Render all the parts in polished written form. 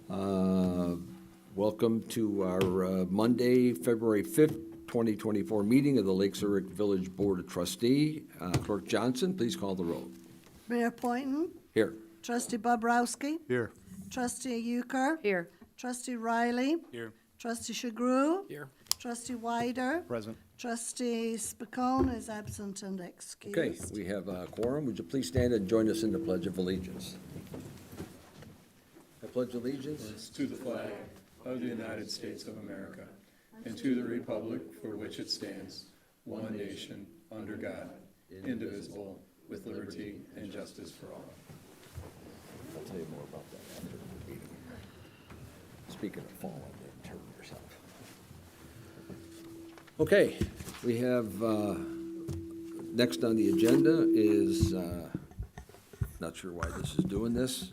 Welcome to our Monday, February 5th, 2024 meeting of the Lake Zurich Village Board of Trustees. Clerk Johnson, please call the roll. Mayor Poynton. Here. Trustee Bobrowski. Here. Trustee Euchre. Here. Trustee Riley. Here. Trustee Shagru. Here. Trustee Wider. Present. Trustee Spicone is absent and excused. Okay, we have a quorum. Would you please stand and join us in the Pledge of Allegiance? I pledge allegiance To the flag of the United States of America and to the republic for which it stands, one nation, under God, indivisible, with liberty and justice for all. I'll tell you more about that after the meeting. Speaking of falling, then turn yourself. Okay, we have, next on the agenda is, not sure why this is doing this,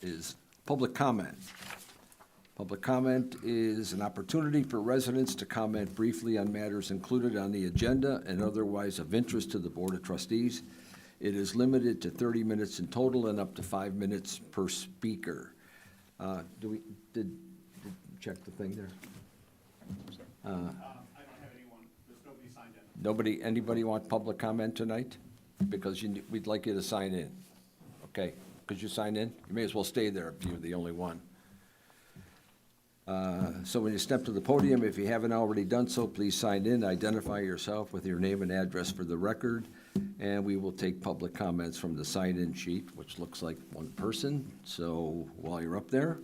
is public comment. Public comment is an opportunity for residents to comment briefly on matters included on the agenda and otherwise of interest to the Board of Trustees. It is limited to 30 minutes in total and up to 5 minutes per speaker. Did you check the thing there? I don't have anyone, there's nobody signed in. Anybody want public comment tonight? Because we'd like you to sign in. Okay, could you sign in? You may as well stay there if you're the only one. So when you step to the podium, if you haven't already done so, please sign in, identify yourself with your name and address for the record, and we will take public comments from the sign-in sheet, which looks like one person. So while you're up there,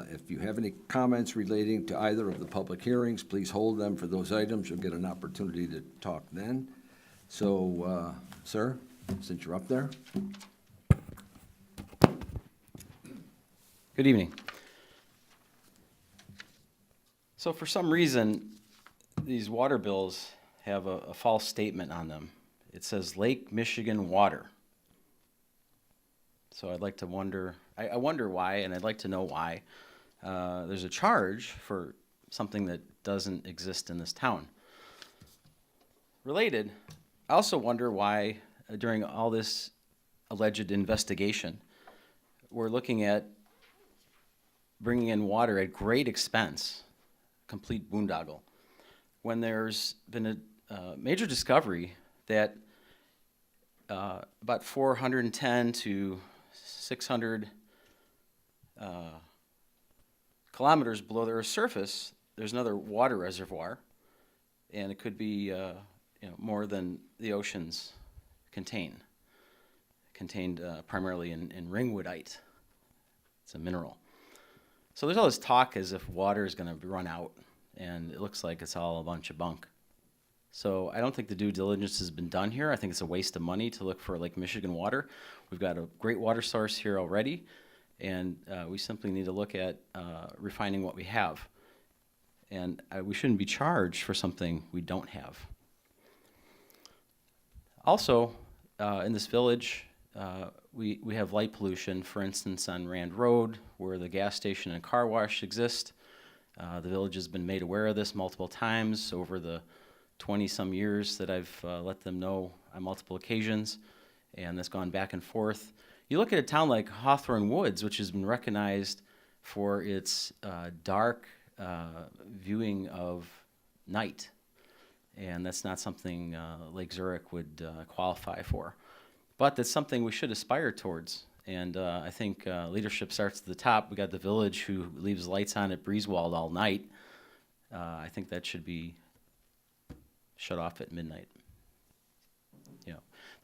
if you have any comments relating to either of the public hearings, please hold them for those items. You'll get an opportunity to talk then. So, sir, since you're up there. Good evening. So for some reason, these water bills have a false statement on them. It says Lake Michigan Water. So I'd like to wonder, I wonder why, and I'd like to know why there's a charge for something that doesn't exist in this town. Related, I also wonder why during all this alleged investigation, we're looking at bringing in water at great expense, complete boondoggle, when there's been a major discovery that about 410 to 600 kilometers below the Earth's surface, there's another water reservoir, and it could be more than the oceans contained primarily in ringwoodite. It's a mineral. So there's all this talk as if water is going to run out, and it looks like it's all a bunch of bunk. So I don't think the due diligence has been done here. I think it's a waste of money to look for Lake Michigan water. We've got a great water source here already, and we simply need to look at refining what we have. And we shouldn't be charged for something we don't have. Also, in this village, we have light pollution, for instance, on Rand Road, where the gas station and car wash exist. The village has been made aware of this multiple times over the 20-some years that I've let them know on multiple occasions, and that's gone back and forth. You look at a town like Hawthorne Woods, which has been recognized for its dark viewing of night, and that's not something Lake Zurich would qualify for. But that's something we should aspire towards. And I think leadership starts at the top. We got the village who leaves lights on at Breezewald all night. I think that should be shut off at midnight.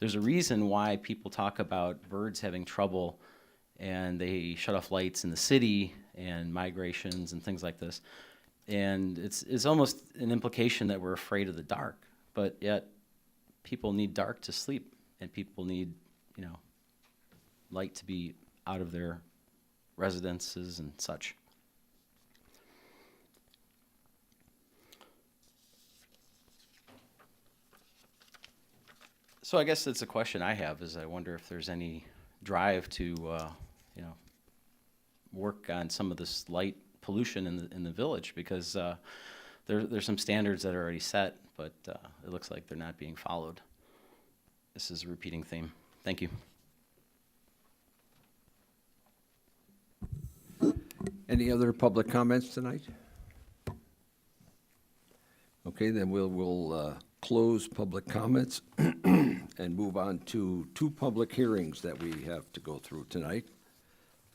There's a reason why people talk about birds having trouble and they shut off lights in the city and migrations and things like this. And it's almost an implication that we're afraid of the dark, but yet people need dark to sleep, and people need, light to be out of their residences and such. So I guess that's a question I have, is I wonder if there's any drive to, work on some of this light pollution in the village, because there's some standards that are already set, but it looks like they're not being followed. This is a repeating theme. Thank you. Any other public comments tonight? Okay, then we'll close public comments and move on to two public hearings that we have to go through tonight.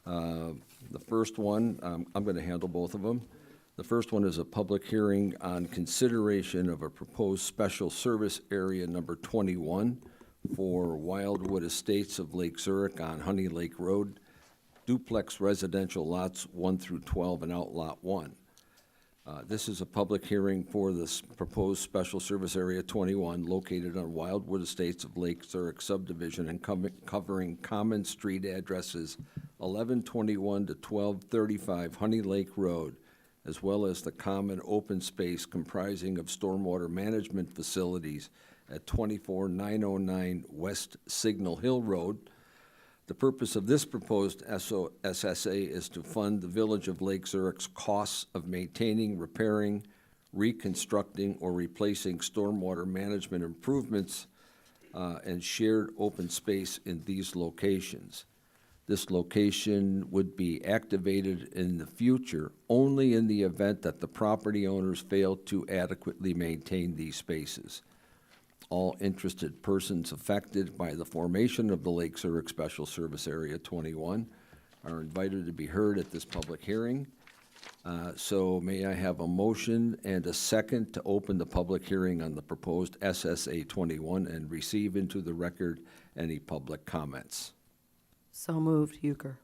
The first one, I'm going to handle both of them. The first one is a public hearing on consideration of a proposed special service area number 21 for Wildwood Estates of Lake Zurich on Honey Lake Road, duplex residential lots 1 through 12 and outlot 1. This is a public hearing for this proposed special service area 21 located on Wildwood Estates of Lake Zurich subdivision and covering common street addresses 1121 to 1235 Honey Lake Road, as well as the common open space comprising of stormwater management facilities at 24909 West Signal Hill Road. The purpose of this proposed SSA is to fund the Village of Lake Zurich's costs of maintaining, repairing, reconstructing, or replacing stormwater management improvements and shared open space in these locations. This location would be activated in the future only in the event that the property owners fail to adequately maintain these spaces. All interested persons affected by the formation of the Lake Zurich Special Service Area 21 are invited to be heard at this public hearing. So may I have a motion and a second to open the public hearing on the proposed SSA 21 and receive into the record any public comments? So moved, Euchre.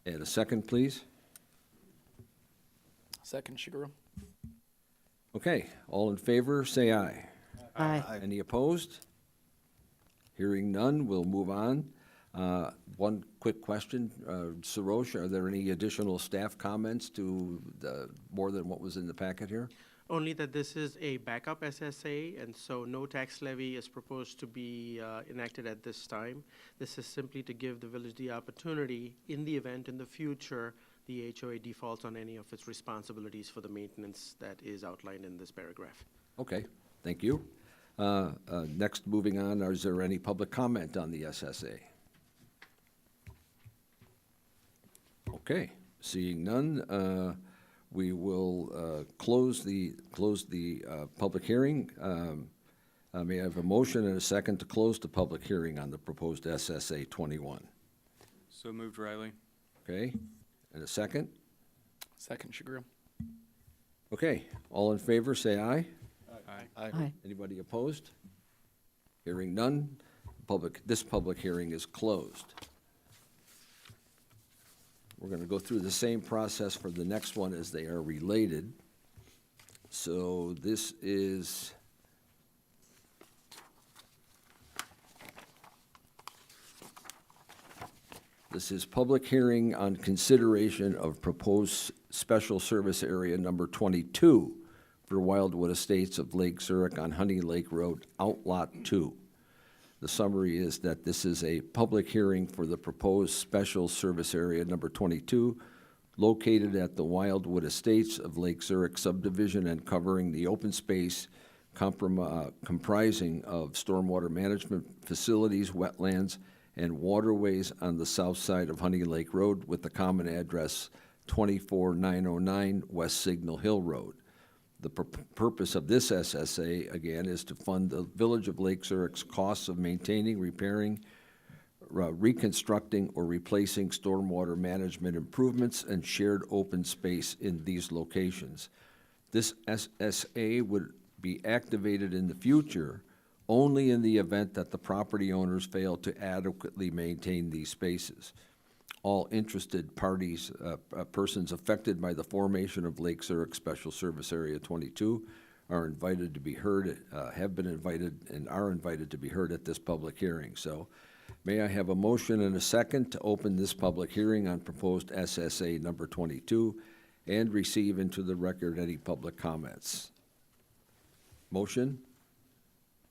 And a second, please. Second, Shigeru. Okay, all in favor, say aye. Aye. Any opposed? Hearing none, we'll move on. One quick question, Sarosh, are there any additional staff comments to more than what was in the packet here? Only that this is a backup SSA, and so no tax levy is proposed to be enacted at this time. This is simply to give the village the opportunity, in the event in the future, the HOA defaults on any of its responsibilities for the maintenance that is outlined in this paragraph. Okay, thank you. Next, moving on, is there any public comment on the SSA? Okay, seeing none, we will close the public hearing. May I have a motion and a second to close the public hearing on the proposed SSA 21? So moved, Riley. Okay, and a second? Second, Shigeru. Okay, all in favor, say aye. Aye. Anybody opposed? Hearing none, this public hearing is closed. We're going to go through the same process for the next one as they are related. So this is public hearing on consideration of proposed special service area number 22 for Wildwood Estates of Lake Zurich on Honey Lake Road, Outlot 2. The summary is that this is a public hearing for the proposed special service area number 22 located at the Wildwood Estates of Lake Zurich subdivision and covering the open space comprising of stormwater management facilities, wetlands, and waterways on the south side of Honey Lake Road with the common address 24909 West Signal Hill Road. The purpose of this SSA, again, is to fund the Village of Lake Zurich's costs of maintaining, repairing, reconstructing, or replacing stormwater management improvements and shared open space in these locations. This SSA would be activated in the future only in the event that the property owners fail to adequately maintain these spaces. All interested parties, persons affected by the formation of Lake Zurich Special Service Area 22 are invited to be heard, have been invited, and are invited to be heard at this public hearing. So may I have a motion and a second to open this public hearing on proposed SSA number 22 and receive into the record any public comments? Motion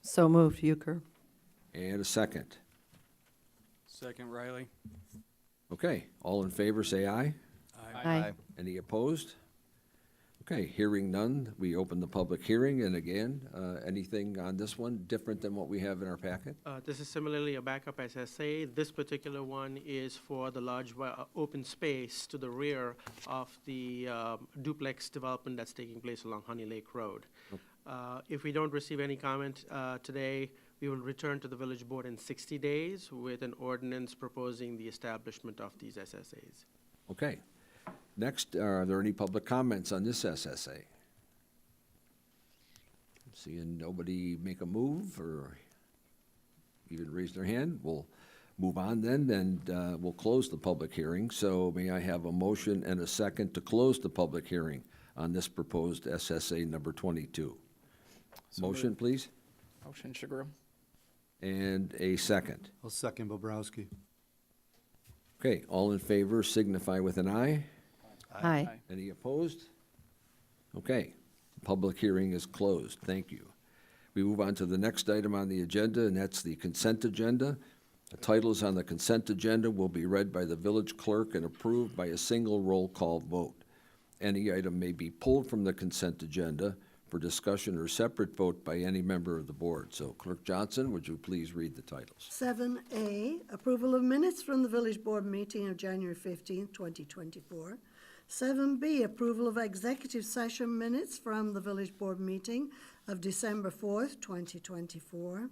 So moved, Euchre. and a second. Second, Riley. Okay, all in favor, say aye. Aye. Any opposed? Okay, hearing none, we open the public hearing, and again, anything on this one different than what we have in our packet? This is similarly a backup SSA. This particular one is for the large open space to the rear of the duplex development that's taking place along Honey Lake Road. If we don't receive any comment today, we will return to the village board in 60 days with an ordinance proposing the establishment of these SSAs. Okay. Next, are there any public comments on this SSA? Seeing nobody make a move or even raise their hand, we'll move on then, and we'll close the public hearing. So may I have a motion and a second to close the public hearing on this proposed SSA number 22? Motion, please, Motion, Shagru. and a second. I'll second Bobrowski. Okay, all in favor signify with an aye. Aye. Any opposed? Okay, public hearing is closed. Thank you. We move on to the next item on the agenda, and that's the consent agenda. The titles on the consent agenda will be read by the village clerk and approved by a single roll call vote. Any item may be pulled from the consent agenda for discussion or separate vote by any member of the board. So Clerk Johnson, would you please read the titles? 7A, approval of minutes from the village board meeting of January 15th, 2024. 7B, approval of executive session minutes from the village board meeting of December 4th, 2024.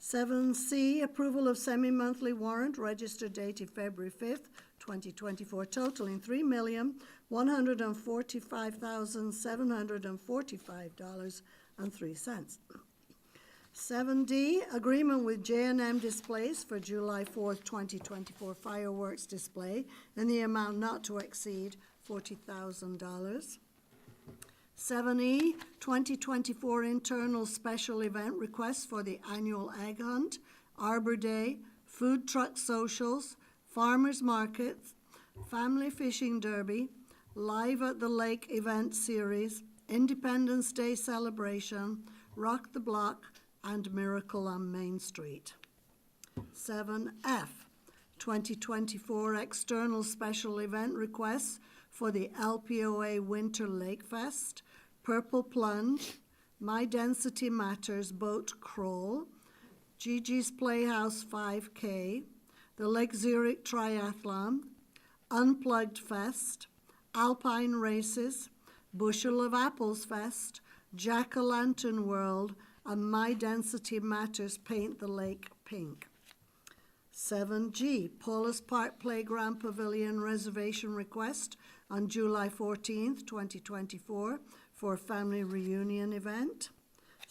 7C, approval of semi-monthly warrant registered dated February 5th, 2024, totaling $3,145,745.03. 7D, agreement with J&M Displays for July 4th, 2024 fireworks display in the amount not to exceed $40,000. 7E, 2024 internal special event request for the annual Egg Hunt, Arbor Day, Food Truck Socials, Farmers Markets, Family Fishing Derby, Live at the Lake event series, Independence Day celebration, Rock the Block, and Miracle on Main Street. 7F, 2024 external special event requests for the LPOA Winter Lake Fest, Purple Plunge, My Density Matters Boat Crawl, Gigi's Playhouse 5K, the Lake Zurich Triathlon, Unplugged Fest, Alpine Races, Bushel of Apples Fest, Jack-o'-lantern World, and My Density Matters Paint the Lake Pink. 7G, Paulus Park Playground Pavilion reservation request on July 14th, 2024 for a family reunion event.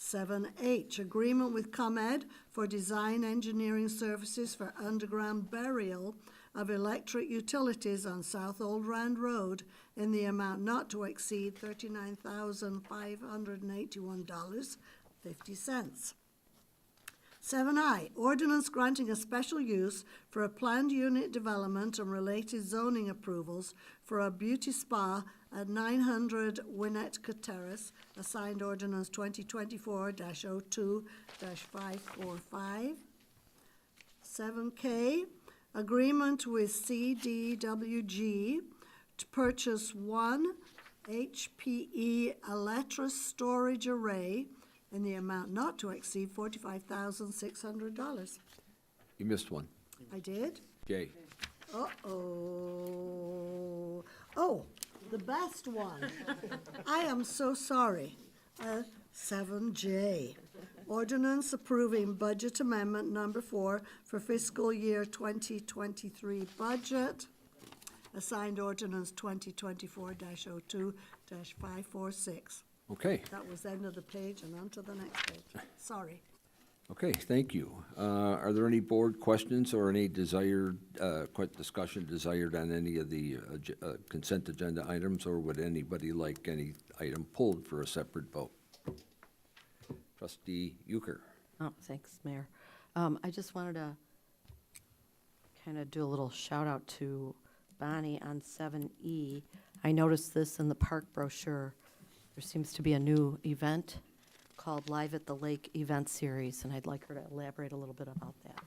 7H, agreement with ComEd for design engineering services for underground burial of electric utilities on South Old Rand Road in the amount not to exceed $39,581.50. 7I, ordinance granting a special use for a planned unit development and related zoning approvals for a beauty spa at 900 Winnetka Terrace, assigned ordinance 2024-02-545. 7K, agreement with CDWG to purchase one HPE Electra storage array in the amount not to exceed $45,600. You missed one. I did? Jay. Uh-oh. Oh, the best one. I am so sorry. 7J, ordinance approving budget amendment number 4 for fiscal year 2023 budget, assigned ordinance 2024-02-546. Okay. That was the end of the page and on to the next page. Sorry. Okay, thank you. Are there any board questions or any desired, discussion desired on any of the consent agenda items, or would anybody like any item pulled for a separate vote? Trustee Euchre. Oh, thanks, Mayor. I just wanted to kind of do a little shout out to Bonnie on 7E. I noticed this in the park brochure. There seems to be a new event called Live at the Lake event series, and I'd like her to elaborate a little bit about that.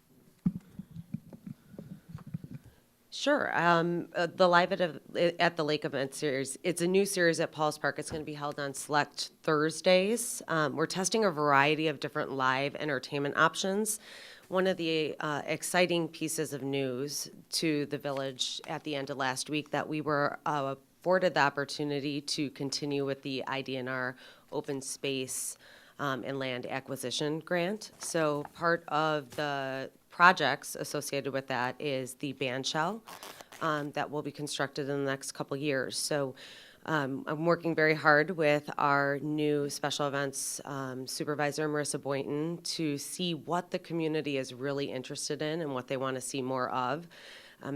Sure. The Live at the Lake event series, it's a new series at Paul's Park. It's going to be held on select Thursdays. We're testing a variety of different live entertainment options. One of the exciting pieces of news to the village at the end of last week that we were afforded the opportunity to continue with the IDNR open space and land acquisition grant. So part of the projects associated with that is the band shell that will be constructed in the next couple years. So I'm working very hard with our new special events supervisor, Marissa Boynton, to see what the community is really interested in and what they want to see more of.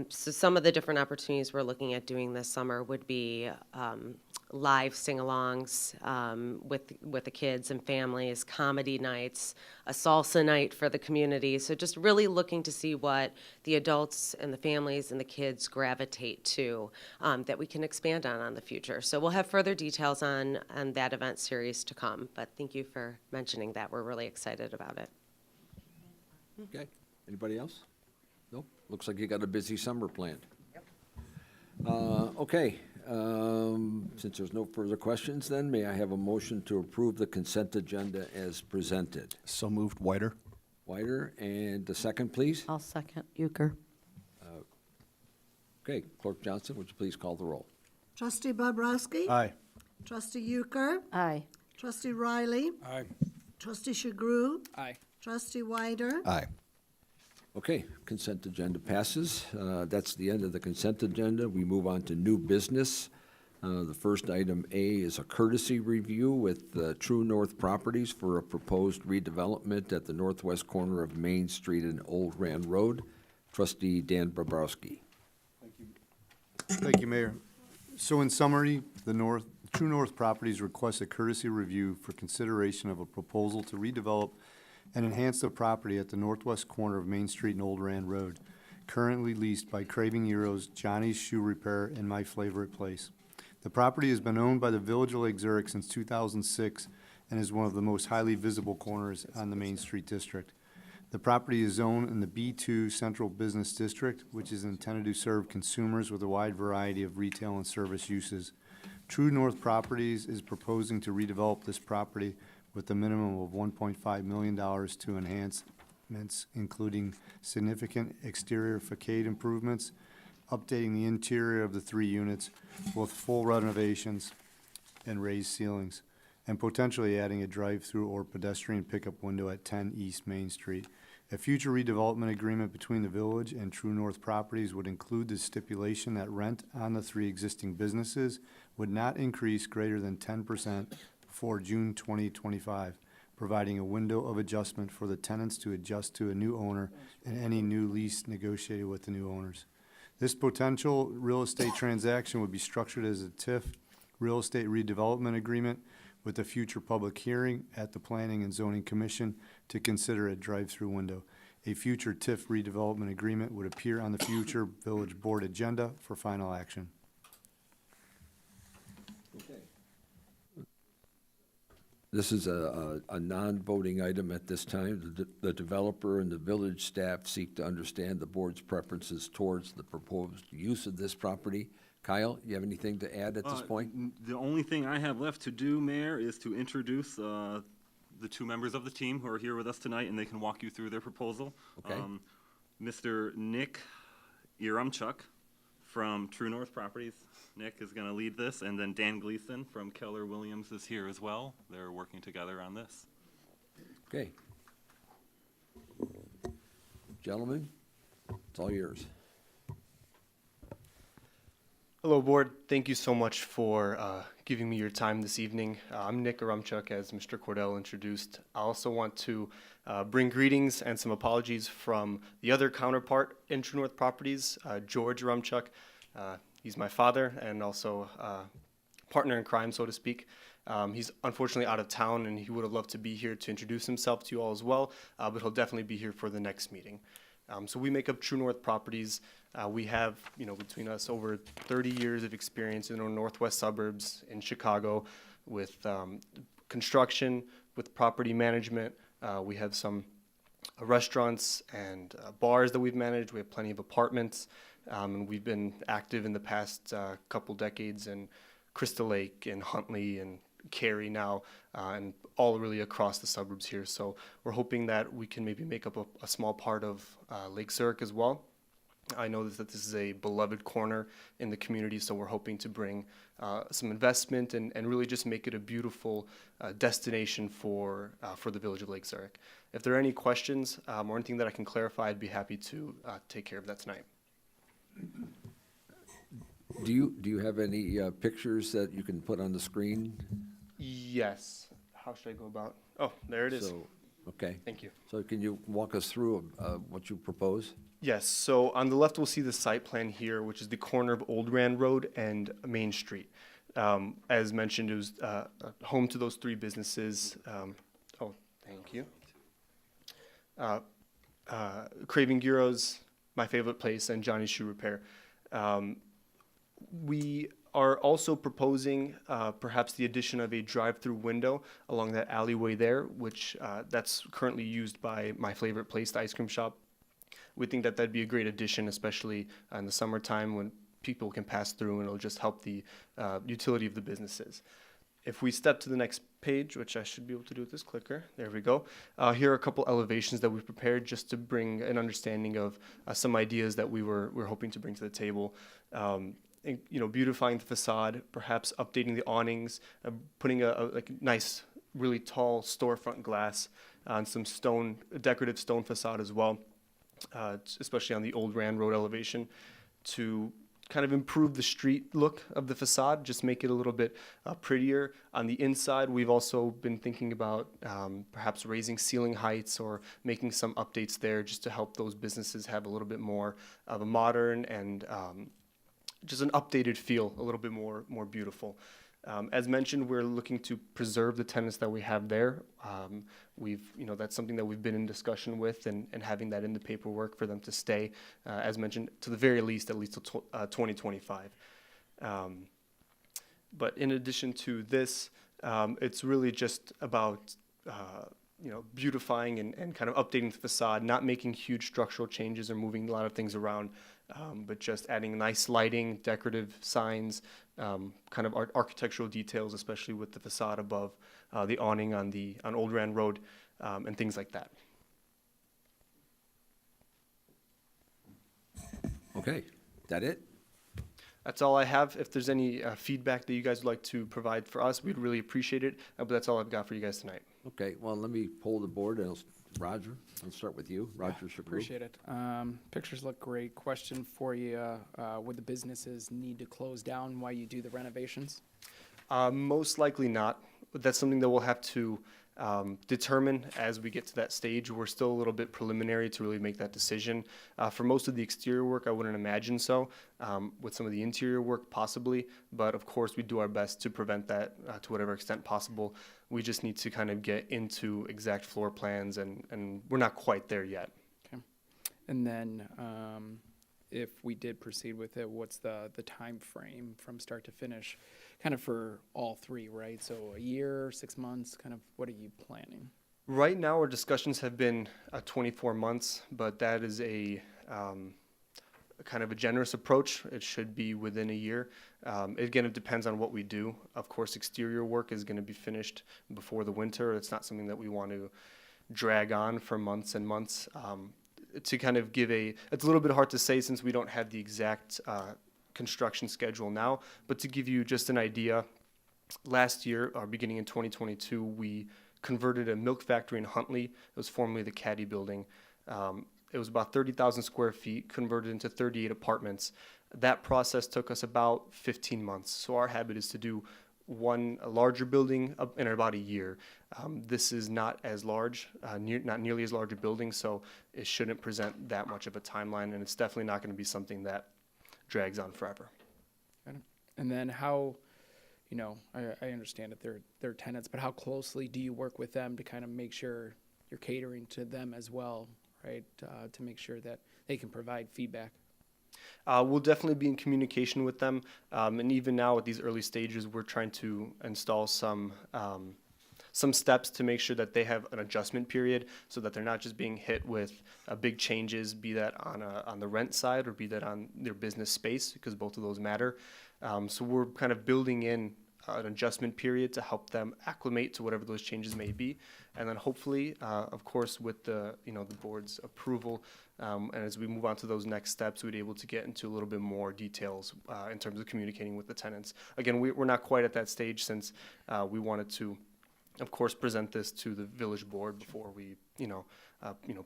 So some of the different opportunities we're looking at doing this summer would be live sing-alongs with the kids and families, comedy nights, a salsa night for the community. So just really looking to see what the adults and the families and the kids gravitate to that we can expand on the future. So we'll have further details on that event series to come. But thank you for mentioning that. We're really excited about it. Okay, anybody else? Nope, looks like you got a busy summer planned. Okay, since there's no further questions then, may I have a motion to approve the consent agenda as presented? So moved, Whiter. Whiter, and the second, please? I'll second Euchre. Okay, Clerk Johnson, would you please call the roll? Trustee Bobrowski? Aye. Trustee Euchre? Aye. Trustee Riley? Aye. Trustee Chagru? Aye. Trustee Wyder? Aye. Okay, consent agenda passes. That's the end of the consent agenda. We move on to new business. The first item A is a courtesy review with True North Properties for a proposed redevelopment at the northwest corner of Main Street and Old Rand Road. Trustee Dan Bobrowski. Thank you, Mayor. So in summary, True North Properties requests a courtesy review for consideration of a proposal to redevelop and enhance the property at the northwest corner of Main Street and Old Rand Road, currently leased by Craving Heroes, Johnny's Shoe Repair, and My Favorite Place. The property has been owned by the Village of Lake Zurich since 2006 and is one of the most highly visible corners on the Main Street District. The property is zoned in the B2 Central Business District, which is intended to serve consumers with a wide variety of retail and service uses. True North Properties is proposing to redevelop this property with a minimum of $1.5 million to enhancements, including significant exterior facade improvements, updating the interior of the 3 units with full renovations and raised ceilings, and potentially adding a drive-through or pedestrian pickup window at 10 East Main Street. A future redevelopment agreement between the village and True North Properties would include the stipulation that rent on the 3 existing businesses would not increase greater than 10% before June 2025, providing a window of adjustment for the tenants to adjust to a new owner and any new lease negotiated with the new owners. This potential real estate transaction would be structured as a TIF real estate redevelopment agreement with a future public hearing at the Planning and Zoning Commission to consider a drive-through window. A future TIF redevelopment agreement would appear on the future Village Board agenda for final action. This is a non-voting item at this time. The developer and the village staff seek to understand the board's preferences towards the proposed use of this property. Kyle, you have anything to add at this point? The only thing I have left to do, Mayor, is to introduce the 2 members of the team who are here with us tonight, and they can walk you through their proposal. Okay. Mr. Nick Yarumchuk from True North Properties. Nick is going to lead this, and then Dan Gleason from Keller Williams is here as well. They're working together on this. Okay. Gentlemen, it's all yours. Hello, Board. Thank you so much for giving me your time this evening. I'm Nick Yarumchuk, as Mr. Cordell introduced. I also want to bring greetings and some apologies from the other counterpart in True North Properties, George Yarumchuk. He's my father and also partner in crime, so to speak. He's unfortunately out of town, and he would have loved to be here to introduce himself to you all as well, but he'll definitely be here for the next meeting. So we make up True North Properties. We have, between us over 30 years of experience in the northwest suburbs in Chicago with construction, with property management. We have some restaurants and bars that we've managed. We have plenty of apartments. And we've been active in the past couple decades in Crystal Lake and Huntley and Cary now, and all really across the suburbs here. So we're hoping that we can maybe make up a small part of Lake Zurich as well. I know that this is a beloved corner in the community, so we're hoping to bring some investment and really just make it a beautiful destination for the village of Lake Zurich. If there are any questions or anything that I can clarify, I'd be happy to take care of that tonight. Do you have any pictures that you can put on the screen? Yes. How should I go about? Oh, there it is. So, okay. Thank you. So can you walk us through what you propose? Yes, so on the left, we'll see the site plan here, which is the corner of Old Rand Road and Main Street. As mentioned, it was home to those three businesses. Oh, thank you. Craving Gyros, My Favorite Place, and Johnny's Shoe Repair. We are also proposing perhaps the addition of a drive-through window along that alleyway there, which that's currently used by My Favorite Place, the ice cream shop. We think that that'd be a great addition, especially in the summertime when people can pass through, and it'll just help the utility of the businesses. If we step to the next page, which I should be able to do with this clicker, there we go. Here are a couple elevations that we've prepared just to bring an understanding of some ideas that we're hoping to bring to the table. Beautifying the facade, perhaps updating the awnings, putting a nice, really tall storefront glass on some decorative stone facade as well. Especially on the Old Rand Road elevation, to kind of improve the street look of the facade, just make it a little bit prettier. On the inside, we've also been thinking about perhaps raising ceiling heights or making some updates there just to help those businesses have a little bit more of a modern and just an updated feel, a little bit more beautiful. As mentioned, we're looking to preserve the tenants that we have there. That's something that we've been in discussion with and having that in the paperwork for them to stay, as mentioned, to the very least, at least till 2025. But in addition to this, it's really just about beautifying and kind of updating the facade, not making huge structural changes or moving a lot of things around, but just adding nice lighting, decorative signs, kind of architectural details, especially with the facade above the awning on Old Rand Road, and things like that. Okay, that it? That's all I have. If there's any feedback that you guys would like to provide for us, we'd really appreciate it. But that's all I've got for you guys tonight. Okay, well, let me poll the board. Roger, I'll start with you. Roger Shabru. Appreciate it. Pictures look great. Question for you, would the businesses need to close down while you do the renovations? Most likely not. That's something that we'll have to determine as we get to that stage. We're still a little bit preliminary to really make that decision. For most of the exterior work, I wouldn't imagine so. With some of the interior work, possibly. But of course, we do our best to prevent that to whatever extent possible. We just need to kind of get into exact floor plans, and we're not quite there yet. Okay. And then if we did proceed with it, what's the time frame from start to finish? Kind of for all three, right? So a year, 6 months, kind of what are you planning? Right now, our discussions have been 24 months, but that is a kind of a generous approach. It should be within a year. Again, it depends on what we do. Of course, exterior work is going to be finished before the winter. It's not something that we want to drag on for months and months. To kind of it's a little bit hard to say since we don't have the exact construction schedule now, but to give you just an idea, last year, or beginning in 2022, we converted a milk factory in Huntley. It was formerly the Caddy Building. It was about 30,000 square feet, converted into 38 apartments. That process took us about 15 months. So our habit is to do a larger building in about a year. This is not as large, not nearly as large a building, so it shouldn't present that much of a timeline, and it's definitely not going to be something that drags on forever. Got it. And then how, I understand that they're tenants, but how closely do you work with them to kind of make sure you're catering to them as well, right? To make sure that they can provide feedback. We'll definitely be in communication with them, and even now at these early stages, we're trying to install some some steps to make sure that they have an adjustment period so that they're not just being hit with big changes, be that on the rent side or be that on their business space, because both of those matter. So we're kind of building in an adjustment period to help them acclimate to whatever those changes may be. And then hopefully, of course, with the board's approval, and as we move on to those next steps, we'd be able to get into a little bit more details in terms of communicating with the tenants. Again, we're not quite at that stage since we wanted to, of course, present this to the village board before we,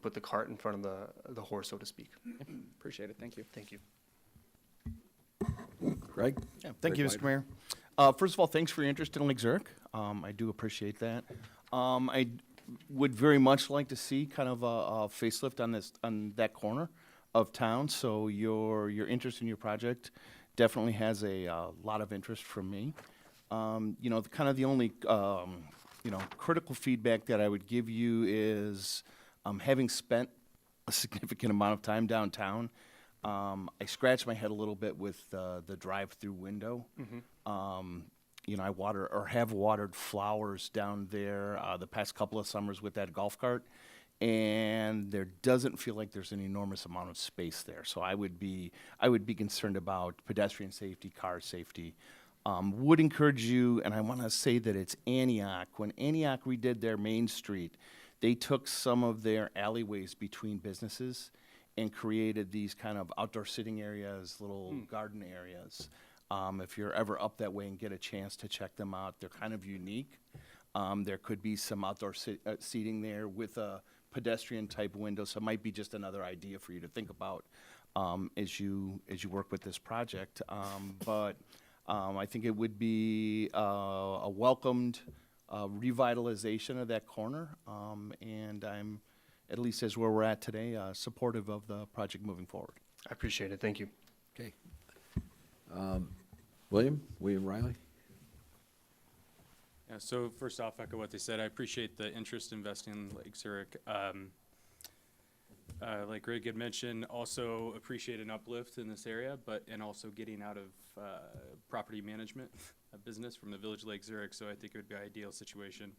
put the cart in front of the horse, so to speak. Appreciate it. Thank you. Thank you. Greg? Yeah, thank you, Greg Mr. Mayor. First of all, thanks for your interest in Lake Zurich. I do appreciate that. I would very much like to see kind of a facelift on that corner of town. So your interest in your project definitely has a lot of interest from me. Kind of the only critical feedback that I would give you is having spent a significant amount of time downtown. I scratch my head a little bit with the drive-through window. I water or have watered flowers down there the past couple of summers with that golf cart, and there doesn't feel like there's an enormous amount of space there. So I would be concerned about pedestrian safety, car safety. Would encourage you, and I want to say that it's Antioch. When Antioch redid their Main Street, they took some of their alleyways between businesses and created these kind of outdoor sitting areas, little garden areas. If you're ever up that way and get a chance to check them out, they're kind of unique. There could be some outdoor seating there with a pedestrian type window, so it might be just another idea for you to think about as you work with this project. But I think it would be a welcomed revitalization of that corner, and I'm, at least as where we're at today, supportive of the project moving forward. I appreciate it. Thank you. Okay. William Riley? Yeah, so first off, echo what they said. I appreciate the interest in investing in Lake Zurich. Like Greg had mentioned, also appreciate an uplift in this area, and also getting out of property management business from the Village Lake Zurich, so I think it would be an ideal situation.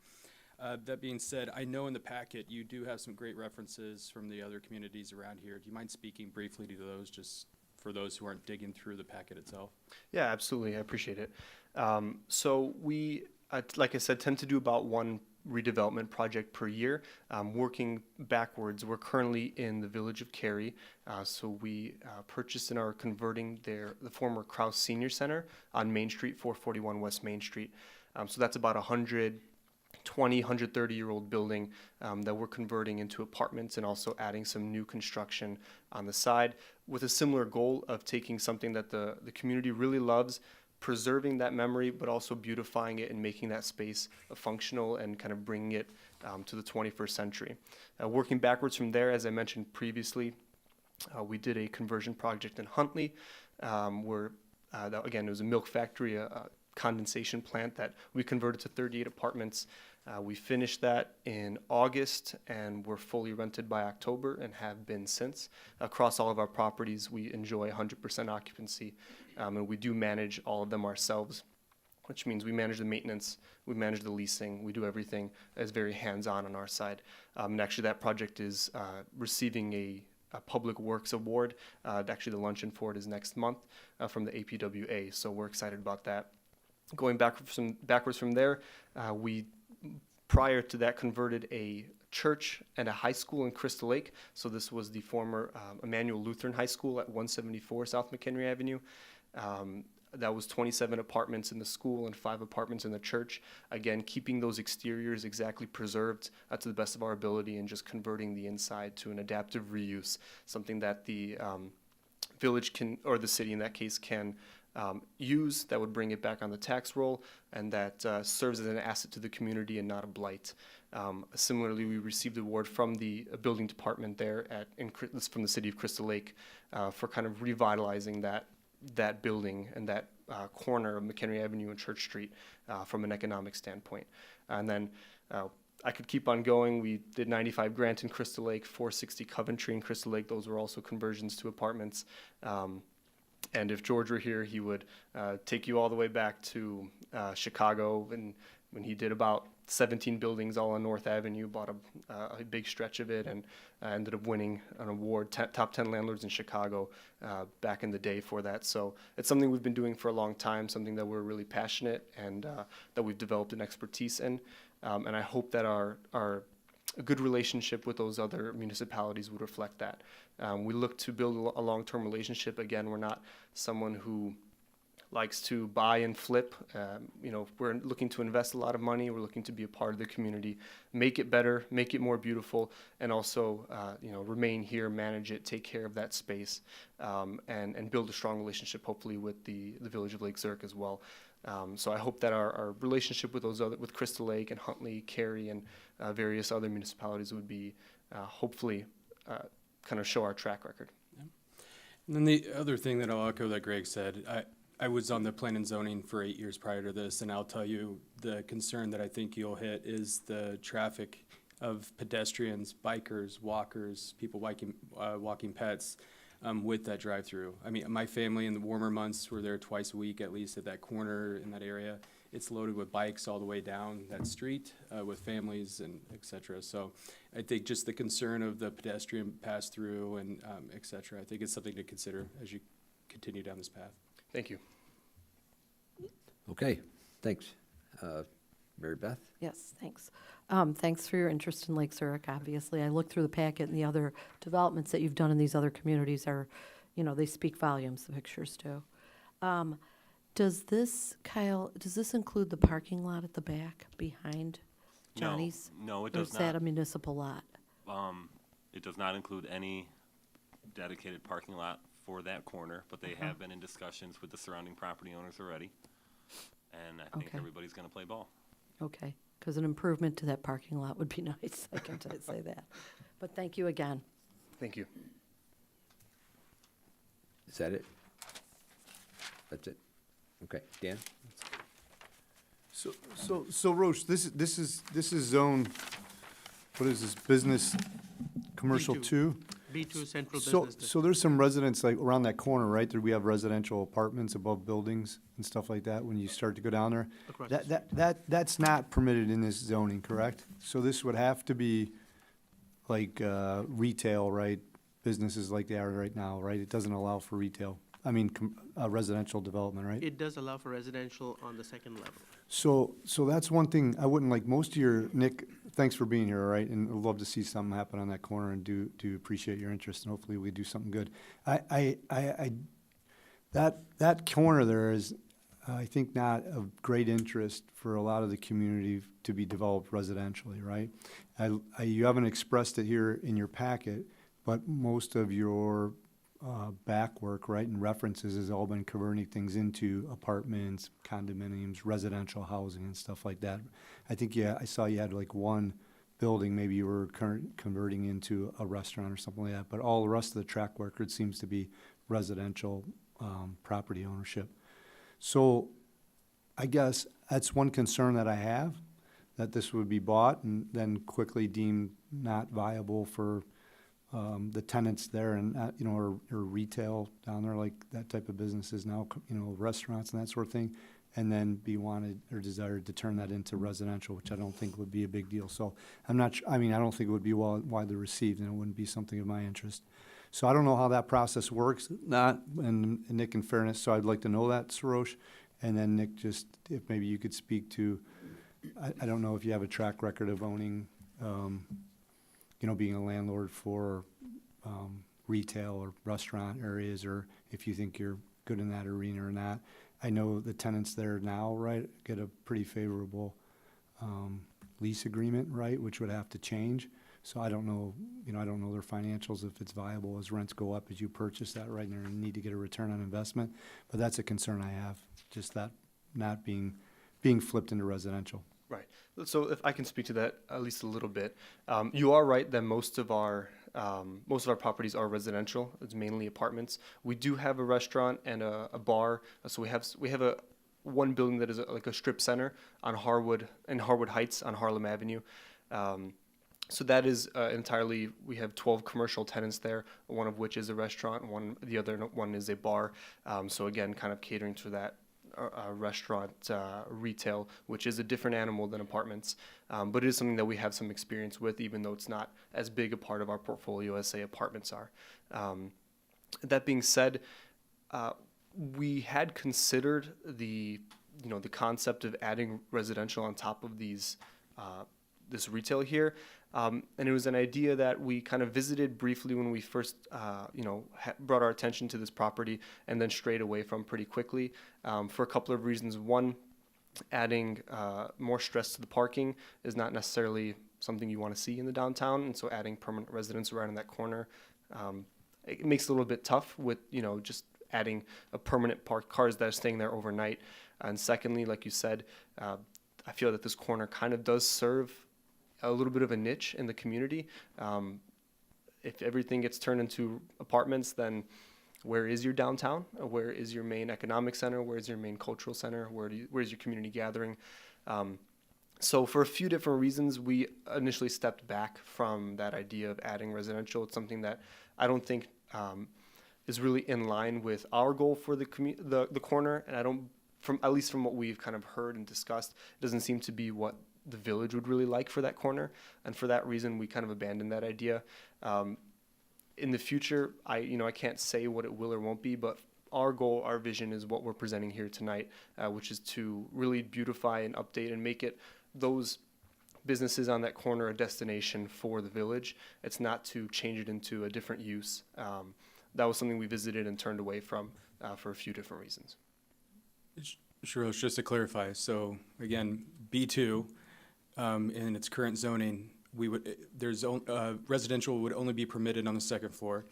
That being said, I know in the packet you do have some great references from the other communities around here. Do you mind speaking briefly to those, just for those who aren't digging through the packet itself? Yeah, absolutely. I appreciate it. So we, like I said, tend to do about one redevelopment project per year. Working backwards, we're currently in the village of Cary. So we purchased and are converting the former Krause Senior Center on Main Street, 441 West Main Street. So that's about 130-year-old building that we're converting into apartments and also adding some new construction on the side with a similar goal of taking something that the community really loves, preserving that memory, but also beautifying it and making that space functional and kind of bringing it to the 21st century. Working backwards from there, as I mentioned previously, we did a conversion project in Huntley where, again, it was a milk factory, a condensation plant that we converted to 38 apartments. We finished that in August and we're fully rented by October and have been since. Across all of our properties, we enjoy 100% occupancy, and we do manage all of them ourselves, which means we manage the maintenance, we manage the leasing, we do everything as very hands-on our side. And actually that project is receiving a Public Works Award. Actually the luncheon for it is next month from the APWA, so we're excited about that. Going backwards from there, we prior to that converted a church and a high school in Crystal Lake. So this was the former Emmanuel Lutheran High School at 174 South McHenry Avenue. That was 27 apartments in the school and 5 apartments in the church. Again, keeping those exteriors exactly preserved to the best of our ability and just converting the inside to an adaptive reuse, something that the village can, or the city in that case, can use that would bring it back on the tax roll and that serves as an asset to the community and not a blight. Similarly, we received an award from the building department there from the city of Crystal Lake for kind of revitalizing that building and that corner of McHenry Avenue and Church Street from an economic standpoint. And then I could keep on going. We did 95 Grant in Crystal Lake, 460 Coventry in Crystal Lake. Those were also conversions to apartments. And if George were here, he would take you all the way back to Chicago, and when he did about 17 buildings all on North Avenue, bought a big stretch of it, and ended up winning an award, top 10 landlords in Chicago, back in the day for that. So it's something we've been doing for a long time, something that we're really passionate and that we've developed an expertise in. And I hope that our a good relationship with those other municipalities would reflect that. We look to build a long-term relationship. Again, we're not someone who likes to buy and flip. We're looking to invest a lot of money. We're looking to be a part of the community, make it better, make it more beautiful, and also, remain here, manage it, take care of that space, and build a strong relationship, hopefully, with the Village of Lake Zurich as well. So I hope that our relationship with with Crystal Lake and Huntley, Cary, and various other municipalities would be hopefully kind of show our track record. And then the other thing that I'll echo that Greg said, I was on the plan and zoning for 8 years prior to this, and I'll tell you the concern that I think you'll hit is the traffic of pedestrians, bikers, walkers, people walking pets with that drive-through. I mean, my family in the warmer months were there twice a week at least at that corner in that area. It's loaded with bikes all the way down that street with families and et cetera. So I think just the concern of the pedestrian pass-through and et cetera, I think it's something to consider as you continue down this path. Thank you. Okay, thanks. Mary Beth? Yes, thanks. Thanks for your interest in Lake Zurich, obviously. I looked through the packet, and the other developments that you've done in these other communities are, they speak volumes, the pictures do. Does this include the parking lot at the back behind Johnny's? No, it Or does is that not. a municipal lot? It does not include any dedicated parking lot for that corner, but they have been in discussions with the surrounding property owners already. And I think Okay. everybody's gonna play ball. Okay, because an improvement to that parking lot would be nice, I can say that. But thank you again. Thank you. Is that it? That's it? Okay, Dan? So Roche, this is zone, what is this, business, commercial B2. two? B2 Central So, Business District. so there's some residents like around that corner, right? There we have residential apartments above buildings and stuff like that when you start to go down there. Across the That's not permitted in this zoning, correct? So this would have to be like, retail, right? Businesses like they are right now, right? It doesn't allow for retail. I mean, residential development, right? It does allow for residential on the second level. So that's one thing I wouldn't like, most of your, Nick, thanks for being here, all right? And I'd love to see something happen on that corner and do appreciate your interest, and hopefully we do something good. That corner there is, I think, not of great interest for a lot of the community to be developed residentially, right? You haven't expressed it here in your packet, but most of your back work, right, and references has all been converting things into apartments, condominiums, residential housing and stuff like that. I think, I saw you had like one building, maybe you were converting into a restaurant or something like that, but all the rest of the track record seems to be residential property ownership. So I guess that's one concern that I have, that this would be bought and then quickly deemed not viable for the tenants there and, or retail down there, like that type of businesses now, restaurants and that sort of thing, and then be wanted or desired to turn that into residential, which I don't think would be a big deal. So I don't think it would be widely received, and it wouldn't be something of my interest. So I don't know how that process works, and Nick, in fairness, so I'd like to know that, Sarosh. And then Nick, just if maybe you could speak to, I don't know if you have a track record of owning, being a landlord for retail or restaurant areas, or if you think you're good in that arena or not. I know the tenants there now, right, get a pretty favorable lease agreement, right, which would have to change. So I don't know, I don't know their financials, if it's viable as rents go up as you purchase that, right, and you need to get a return on investment. But that's a concern I have, just that not being flipped into residential. Right. So if I can speak to that at least a little bit, you are right that most of our properties are residential. It's mainly apartments. We do have a restaurant and a bar. So we have one building that is like a strip center on Harwood Heights on Harlem Avenue. So that is entirely, we have 12 commercial tenants there, one of which is a restaurant, the other one is a bar. So again, kind of catering to that restaurant, retail, which is a different animal than apartments. But it is something that we have some experience with, even though it's not as big a part of our portfolio as, say, apartments are. That being said, we had considered the concept of adding residential on top of these this retail here, and it was an idea that we kind of visited briefly when we first brought our attention to this property, and then strayed away from pretty quickly for a couple of reasons. One, adding more stress to the parking is not necessarily something you want to see in the downtown, and so adding permanent residents right in that corner, it makes it a little bit tough with just adding a permanent park cars that are staying there overnight. And secondly, like you said, I feel that this corner kind of does serve a little bit of a niche in the community. If everything gets turned into apartments, then where is your downtown? Where is your main economic center? Where is your main cultural center? Where's your community gathering? So for a few different reasons, we initially stepped back from that idea of adding residential. It's something that I don't think is really in line with our goal for the corner, and I don't, at least from what we've kind of heard and discussed, it doesn't seem to be what the village would really like for that corner, and for that reason, we kind of abandoned that idea. In the future, I can't say what it will or won't be, but our goal, our vision is what we're presenting here tonight, which is to really beautify and update and make it those businesses on that corner a destination for the village. It's not to change it into a different use. That was something we visited and turned away from for a few different reasons. Sure, just to clarify, so again, B2, in its current zoning, residential would only be permitted on the second floor.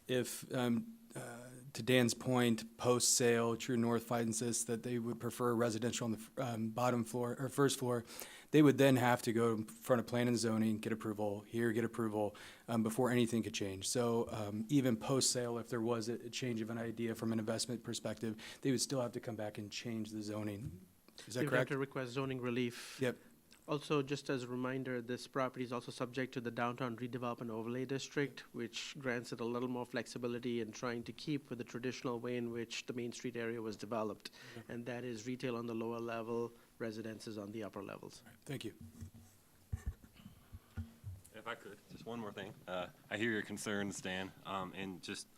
If, to Dan's point, post-sale, True North insists that they would prefer residential on the bottom floor, or first floor, they would then have to go in front of plan and zoning, get approval, get approval, before anything could change. So even post-sale, if there was a change of an idea from an investment perspective, they would still have to come back and change the zoning. Is that You'd have correct? to request zoning relief. Yep. Also, just as a reminder, this property is also subject to the Downtown Redevelopment Overlay District, which grants it a little more flexibility in trying to keep with the traditional way in which the Main Street area was developed. And that is retail on the lower level, residences on the upper levels. Thank you. If I could, just one more thing. I hear your concerns, Dan, and just,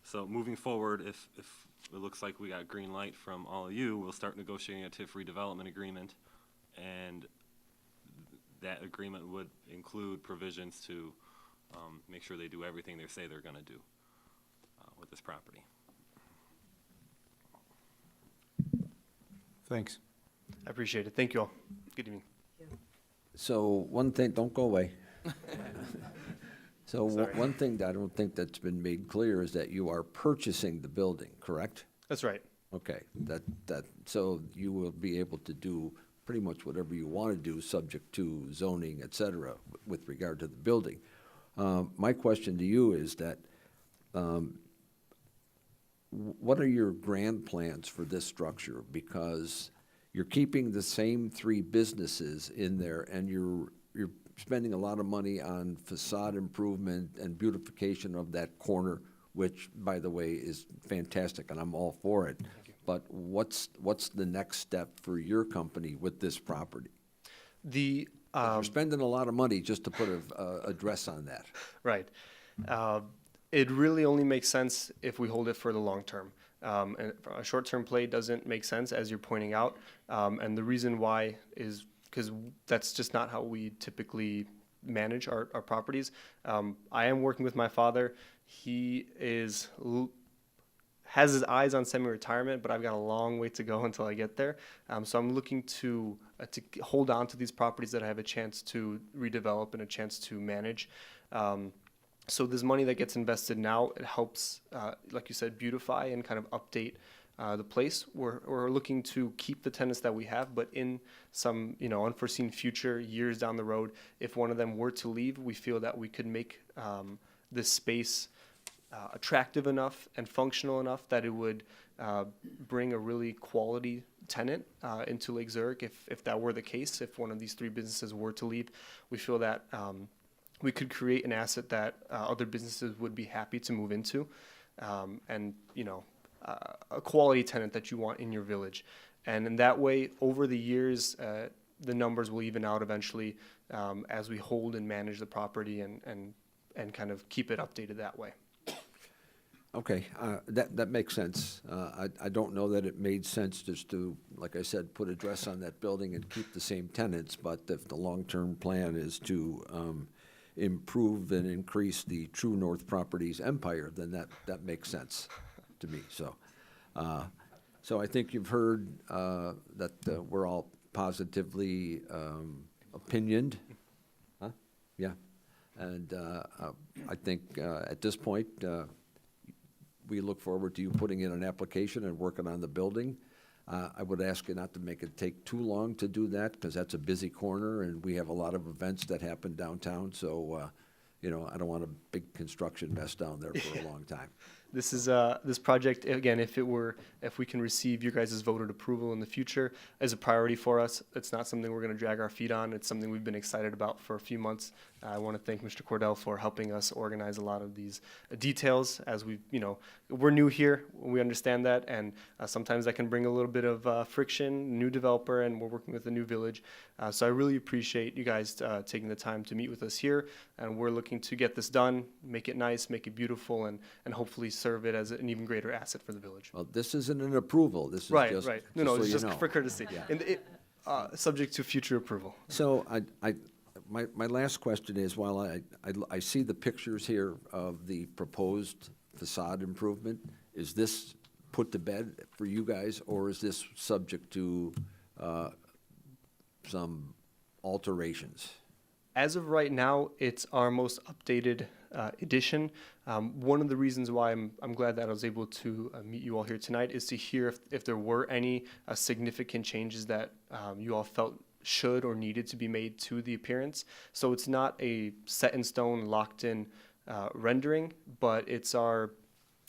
so moving forward, if it looks like we got green light from all of you, we'll start negotiating a TIF redevelopment agreement, and that agreement would include provisions to make sure they do everything they say they're going to do with this property. Thanks. I appreciate it. Thank you all. Good evening. So one thing, don't go away. So Sorry. one thing that I don't think that's been made clear is that you are purchasing the building, correct? That's right. Okay, so you will be able to do pretty much whatever you want to do, subject to zoning, et cetera, with regard to the building. My question to you is that, what are your grand plans for this structure? Because you're keeping the same three businesses in there, and you're spending a lot of money on facade improvement and beautification of that corner, which, by the way, is fantastic, and I'm all for it. But what's the next step for your company with this property? You're spending a lot of money just to put a address on that. Right. It really only makes sense if we hold it for the long term. And a short-term play doesn't make sense, as you're pointing out. And the reason why is because that's just not how we typically manage our properties. I am working with my father. He has his eyes on semi-retirement, but I've got a long way to go until I get there. So I'm looking to hold on to these properties that I have a chance to redevelop and a chance to manage. So this money that gets invested now, it helps, like you said, beautify and kind of update the place. We're looking to keep the tenants that we have, but in some unforeseen future years down the road, if one of them were to leave, we feel that we could make this space attractive enough and functional enough that it would bring a really quality tenant into Lake Zurich. If that were the case, if one of these three businesses were to leave, we feel that we could create an asset that other businesses would be happy to move into. And a quality tenant that you want in your village. And in that way, over the years, the numbers will even out eventually as we hold and manage the property and kind of keep it updated that way. Okay, that makes sense. I don't know that it made sense just to, like I said, put a dress on that building and keep the same tenants, but if the long-term plan is to improve and increase the True North Properties empire, then that makes sense to me, so. So I think you've heard that we're all positively opinioned, huh? Yeah, and I think at this point, we look forward to you putting in an application and working on the building. I would ask you not to make it take too long to do that, because that's a busy corner, and we have a lot of events that happen downtown, so, you know, I don't want a big construction mess down there for a long time. This is this project, again, if we can receive your guys' voted approval in the future, is a priority for us. It's not something we're going to drag our feet on. It's something we've been excited about for a few months. I want to thank Mr. Cordell for helping us organize a lot of these details. As we're new here, we understand that, and sometimes that can bring a little bit of friction. New developer, and we're working with a new village. So I really appreciate you guys taking the time to meet with us here, and we're looking to get this done, make it nice, make it beautiful, and hopefully serve it as an even greater asset for the village. Well, this isn't an approval, this is Right. just, No, so it's you just know. for courtesy, Yeah. and subject to future approval. So my last question is, while I see the pictures here of the proposed facade improvement, is this put to bed for you guys, or is this subject to some alterations? As of right now, it's our most updated edition. One of the reasons why I'm glad that I was able to meet you all here tonight is to hear if there were any significant changes that you all felt should or needed to be made to the appearance. So it's not a set in stone, locked in rendering, but it's our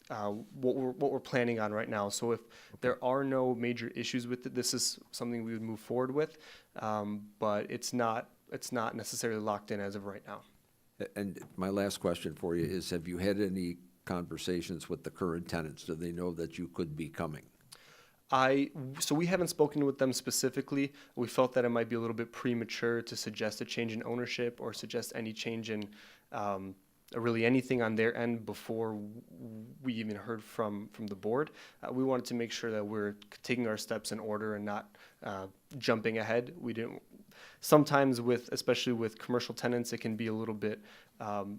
what we're planning on right now. So if there are no major issues with it, this is something we would move forward with, but it's not necessarily locked in as of right now. And my last question for you is, have you had any conversations with the current tenants? Do they know that you could be coming? So we haven't spoken with them specifically. We felt that it might be a little bit premature to suggest a change in ownership or suggest any change in really anything on their end before we even heard from the board. We wanted to make sure that we're taking our steps in order and not jumping ahead. We didn't. Sometimes especially with commercial tenants, it can be a little bit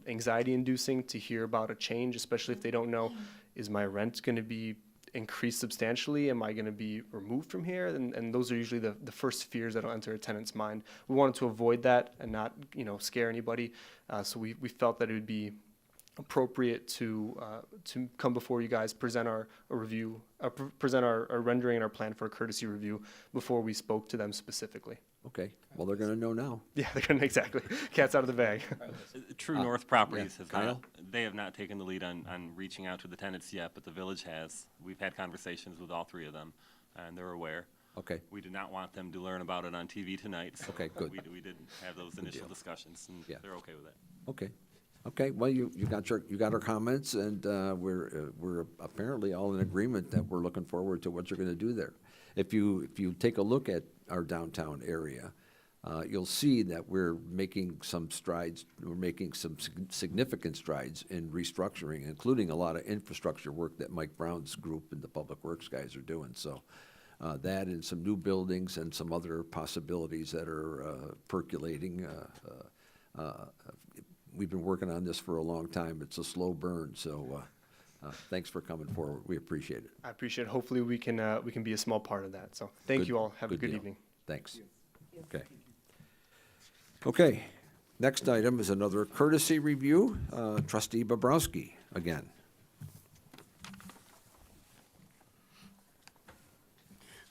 anxiety-inducing to hear about a change, especially if they don't know, is my rent going to be increased substantially? Am I going to be removed from here? And those are usually the first fears that will enter a tenant's mind. We wanted to avoid that and not, scare anybody. So we felt that it would be appropriate to come before you guys, present our review, present our rendering and our plan for a courtesy review before we spoke to them specifically. Okay, well, they're gonna know now. Yeah, they're gonna, exactly. Cat's out of the bag. True North Properties yeah. has Kyle? they have not taken the lead on reaching out to the tenants yet, but the village has. We've had conversations with all three of them, and they're aware. Okay, We did not want them to learn about it on TV tonight, so Okay, good. we didn't have those initial deal. discussions, and Yeah. they're okay with it. okay, well, you got our comments, and we're apparently all in agreement that we're looking forward to what you're gonna do there. If you take a look at our downtown area, you'll see that we're making some strides, we're making some significant strides in restructuring, including a lot of infrastructure work that Mike Brown's group and the Public Works guys are doing. So that and some new buildings and some other possibilities that are percolating. We've been working on this for a long time. It's a slow burn, so thanks for coming forward. We appreciate it. I appreciate it. Hopefully we can be a small part of that. So thank Good- you all. Have a good deal. evening. Thanks. Okay, next item is another courtesy review. Trustee Bobrowski again.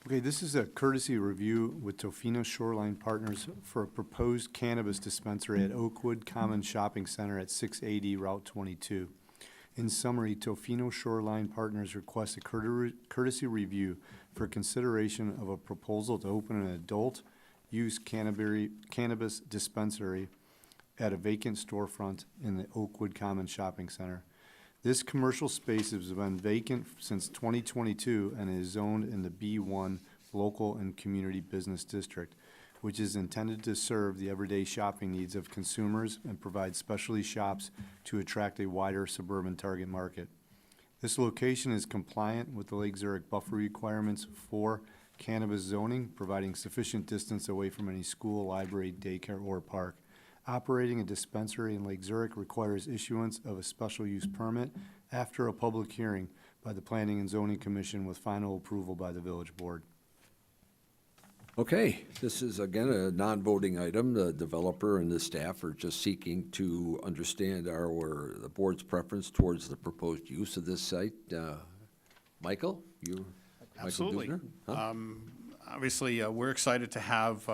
Okay, this is a courtesy review with Tofino Shoreline Partners for a proposed cannabis dispensary at Oakwood Common Shopping Center at 680 Route 22. In summary, Tofino Shoreline Partners requests a courtesy review for consideration of a proposal to open an adult-use cannabis dispensary at a vacant storefront in the Oakwood Common Shopping Center. This commercial space has been vacant since 2022 and is zoned in the B1 Local and Community Business District, which is intended to serve the everyday shopping needs of consumers and provide specialty shops to attract a wider suburban target market. This location is compliant with the Lake Zurich buffer requirements for cannabis zoning, providing sufficient distance away from any school, library, daycare, or park. Operating a dispensary in Lake Zurich requires issuance of a special use permit after a public hearing by the Planning and Zoning Commission with final approval by the Village Board. Okay, this is again a non-voting item. The developer and the staff are just seeking to understand the board's preference towards the proposed use of this site. Michael, you? Absolutely. Michael Dubner? Huh? Obviously, we're excited to have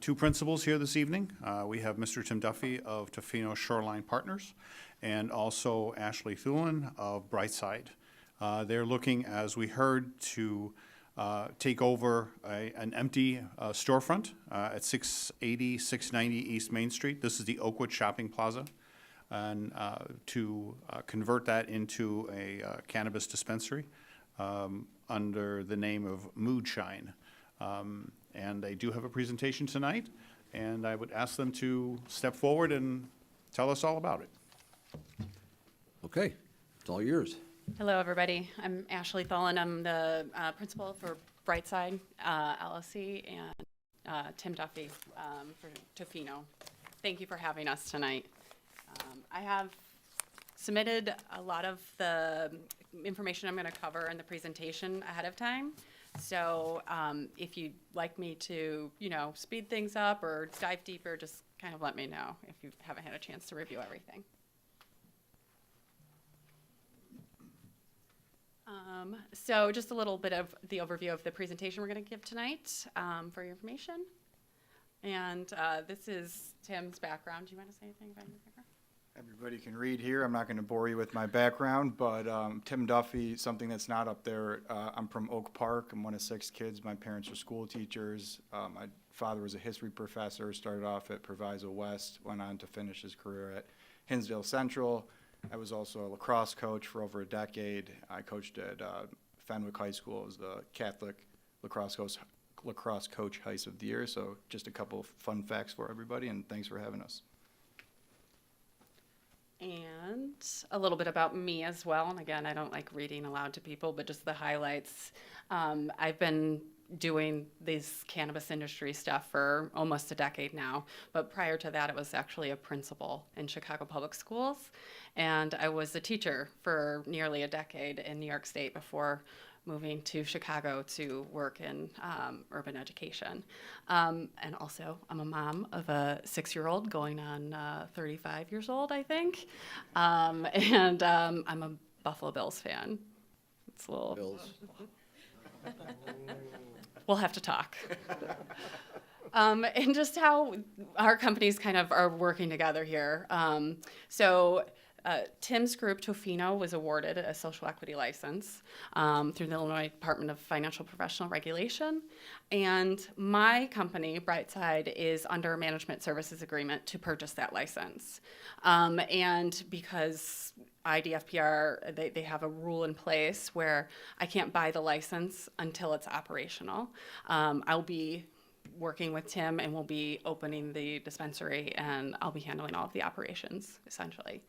two principals here this evening. We have Mr. Tim Duffy of Tofino Shoreline Partners and also Ashley Thulin of Brightside. They're looking, as we heard, to take over an empty storefront at 680, 690 East Main Street. This is the Oakwood Shopping Plaza. And to convert that into a cannabis dispensary under the name of Moodshine. And they do have a presentation tonight, and I would ask them to step forward and tell us all about it. Okay, it's all yours. Hello, everybody. I'm Ashley Thulin. I'm the principal for Brightside LLC, and Tim Duffy for Tofino. Thank you for having us tonight. I have submitted a lot of the information I'm going to cover in the presentation ahead of time. So if you'd like me to, speed things up or dive deeper, just kind of let me know if you haven't had a chance to review everything. So just a little bit of the overview of the presentation we're going to give tonight for your information. And this is Tim's background. Do you want to say anything about your background? Everybody can read here. I'm not going to bore you with my background, but Tim Duffy, something that's not up there. I'm from Oak Park. I'm one of 6 kids. My parents are school teachers. My father was a history professor, started off at Proviso West, went on to finish his career at Hinsdale Central. I was also a lacrosse coach for over a decade. I coached at Fenwick High School. I was the Catholic lacrosse coach Heist of the Year. So just a couple of fun facts for everybody, and thanks for having us. And a little bit about me as well. And again, I don't like reading aloud to people, but just the highlights. I've been doing this cannabis industry stuff for almost a decade now. But prior to that, it was actually a principal in Chicago Public Schools. And I was a teacher for nearly a decade in New York State before moving to Chicago to work in urban education. And also, I'm a mom of a 6-year-old going on 35 years old, I think. And I'm a Buffalo Bills fan. It's a little... Bills. We'll have to talk. And just how our companies kind of are working together here. Tim's group, Tofino, was awarded a social equity license through the Illinois Department of Financial Professional Regulation. And my company, Brightside, is under a management services agreement to purchase that license. And because IDFPR, they have a rule in place where I can't buy the license until it's operational. I'll be working with Tim, and we'll be opening the dispensary, and I'll be handling all of the operations, essentially.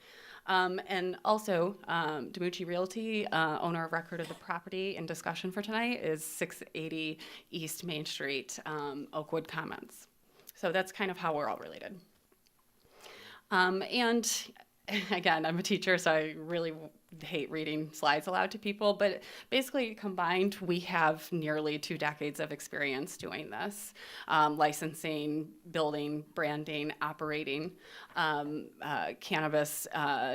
And also, DiMucci Realty, owner of record of the property in discussion for tonight, is 680 East Main Street, Oakwood Commons. So that's kind of how we're all related. And again, I'm a teacher, so I really hate reading slides aloud to people, but basically combined, we have nearly 2 decades of experience doing this, licensing, building, branding, operating cannabis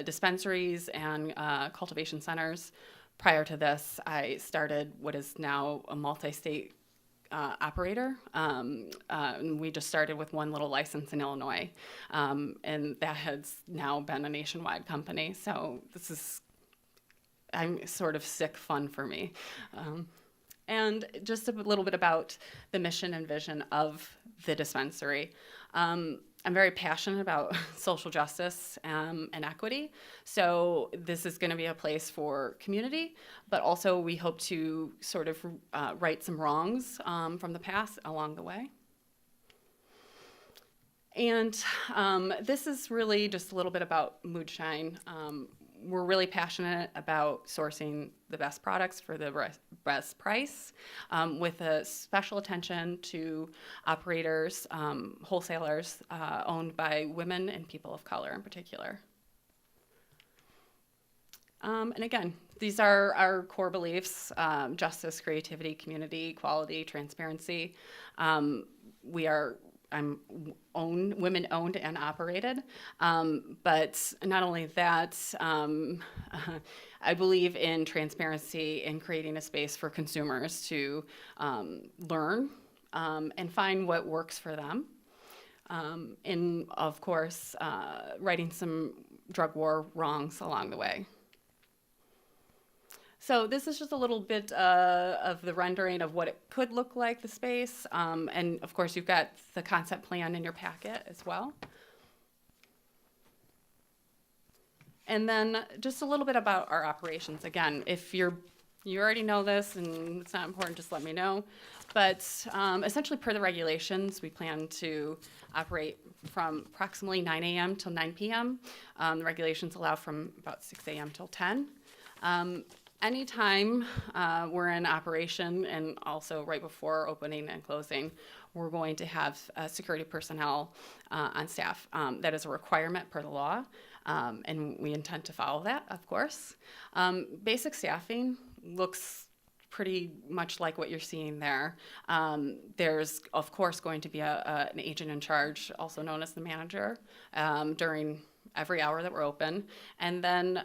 dispensaries and cultivation centers. Prior to this, I started what is now a multi-state operator. And we just started with one little license in Illinois, and that has now been a nationwide company. So this is, I'm sort of sick fun for me. And just a little bit about the mission and vision of the dispensary. I'm very passionate about social justice and equity. So this is going to be a place for community, but also we hope to sort of right some wrongs from the past along the way. And this is really just a little bit about Moodshine. We're really passionate about sourcing the best products for the best price, with a special attention to operators, wholesalers owned by women and people of color in particular. And again, these are our core beliefs: justice, creativity, community, equality, transparency. I'm women-owned and operated, but not only that, I believe in transparency and creating a space for consumers to learn and find what works for them. And of course, righting some drug war wrongs along the way. So this is just a little bit of the rendering of what it could look like, the space. And of course, you've got the concept plan in your packet as well. And then just a little bit about our operations. Again, if you already know this and it's not important, just let me know. But essentially, per the regulations, we plan to operate from approximately 9 a.m. till 9 p.m. The regulations allow from about 6 a.m. till 10. Anytime we're in operation, and also right before opening and closing, we're going to have security personnel on staff. That is a requirement per the law, and we intend to follow that, of course. Basic staffing looks pretty much like what you're seeing there. There's, of course, going to be an agent in charge, also known as the manager, during every hour that we're open. And then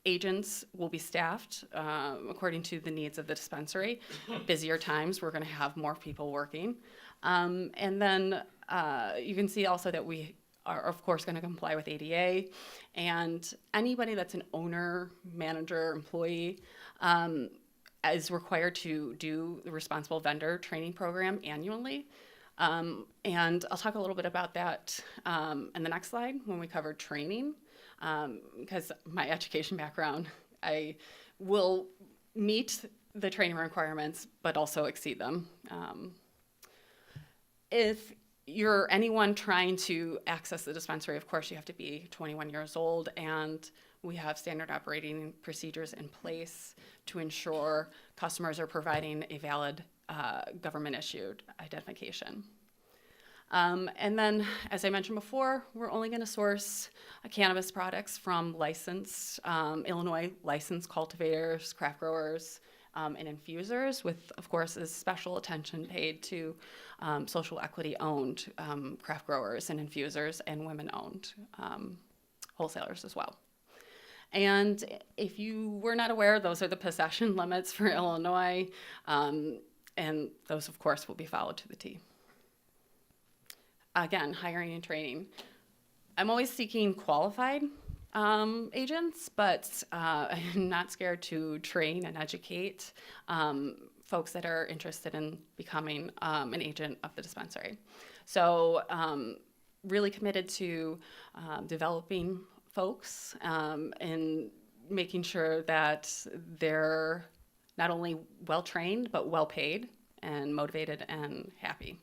agents will be staffed according to the needs of the dispensary. Busier times, we're going to have more people working. And then you can see also that we are, of course, going to comply with ADA. And anybody that's an owner, manager, employee is required to do the responsible vendor training program annually. And I'll talk a little bit about that in the next slide when we cover training. Because my education background, I will meet the training requirements, but also exceed them. If you're anyone trying to access the dispensary, of course, you have to be 21 years old, and we have standard operating procedures in place to ensure customers are providing a valid government-issued identification. And then, as I mentioned before, we're only going to source cannabis products from licensed, Illinois licensed cultivators, craft growers, and infusers, with, of course, a special attention paid to social equity-owned craft growers and infusers and women-owned wholesalers as well. And if you were not aware, those are the possession limits for Illinois, and those, of course, will be followed to the T. Again, hiring and training. I'm always seeking qualified agents, but I'm not scared to train and educate folks that are interested in becoming an agent of the dispensary. So really committed to developing folks and making sure that they're not only well-trained, but well-paid and motivated and happy.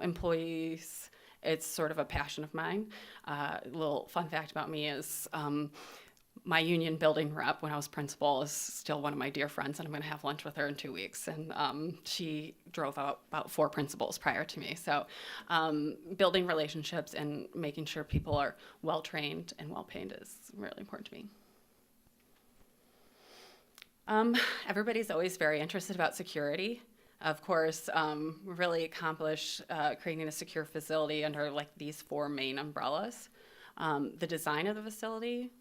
Employees, it's sort of a passion of mine. A little fun fact about me is my union building rep when I was principal is still one of my dear friends, and I'm going to have lunch with her in 2 weeks. And she drove out about 4 principals prior to me. So building relationships and making sure people are well-trained and well-paid is really important to me. Everybody's always very interested about security. Of course, we really accomplished creating a secure facility under like these 4 main umbrellas. The design of the facility,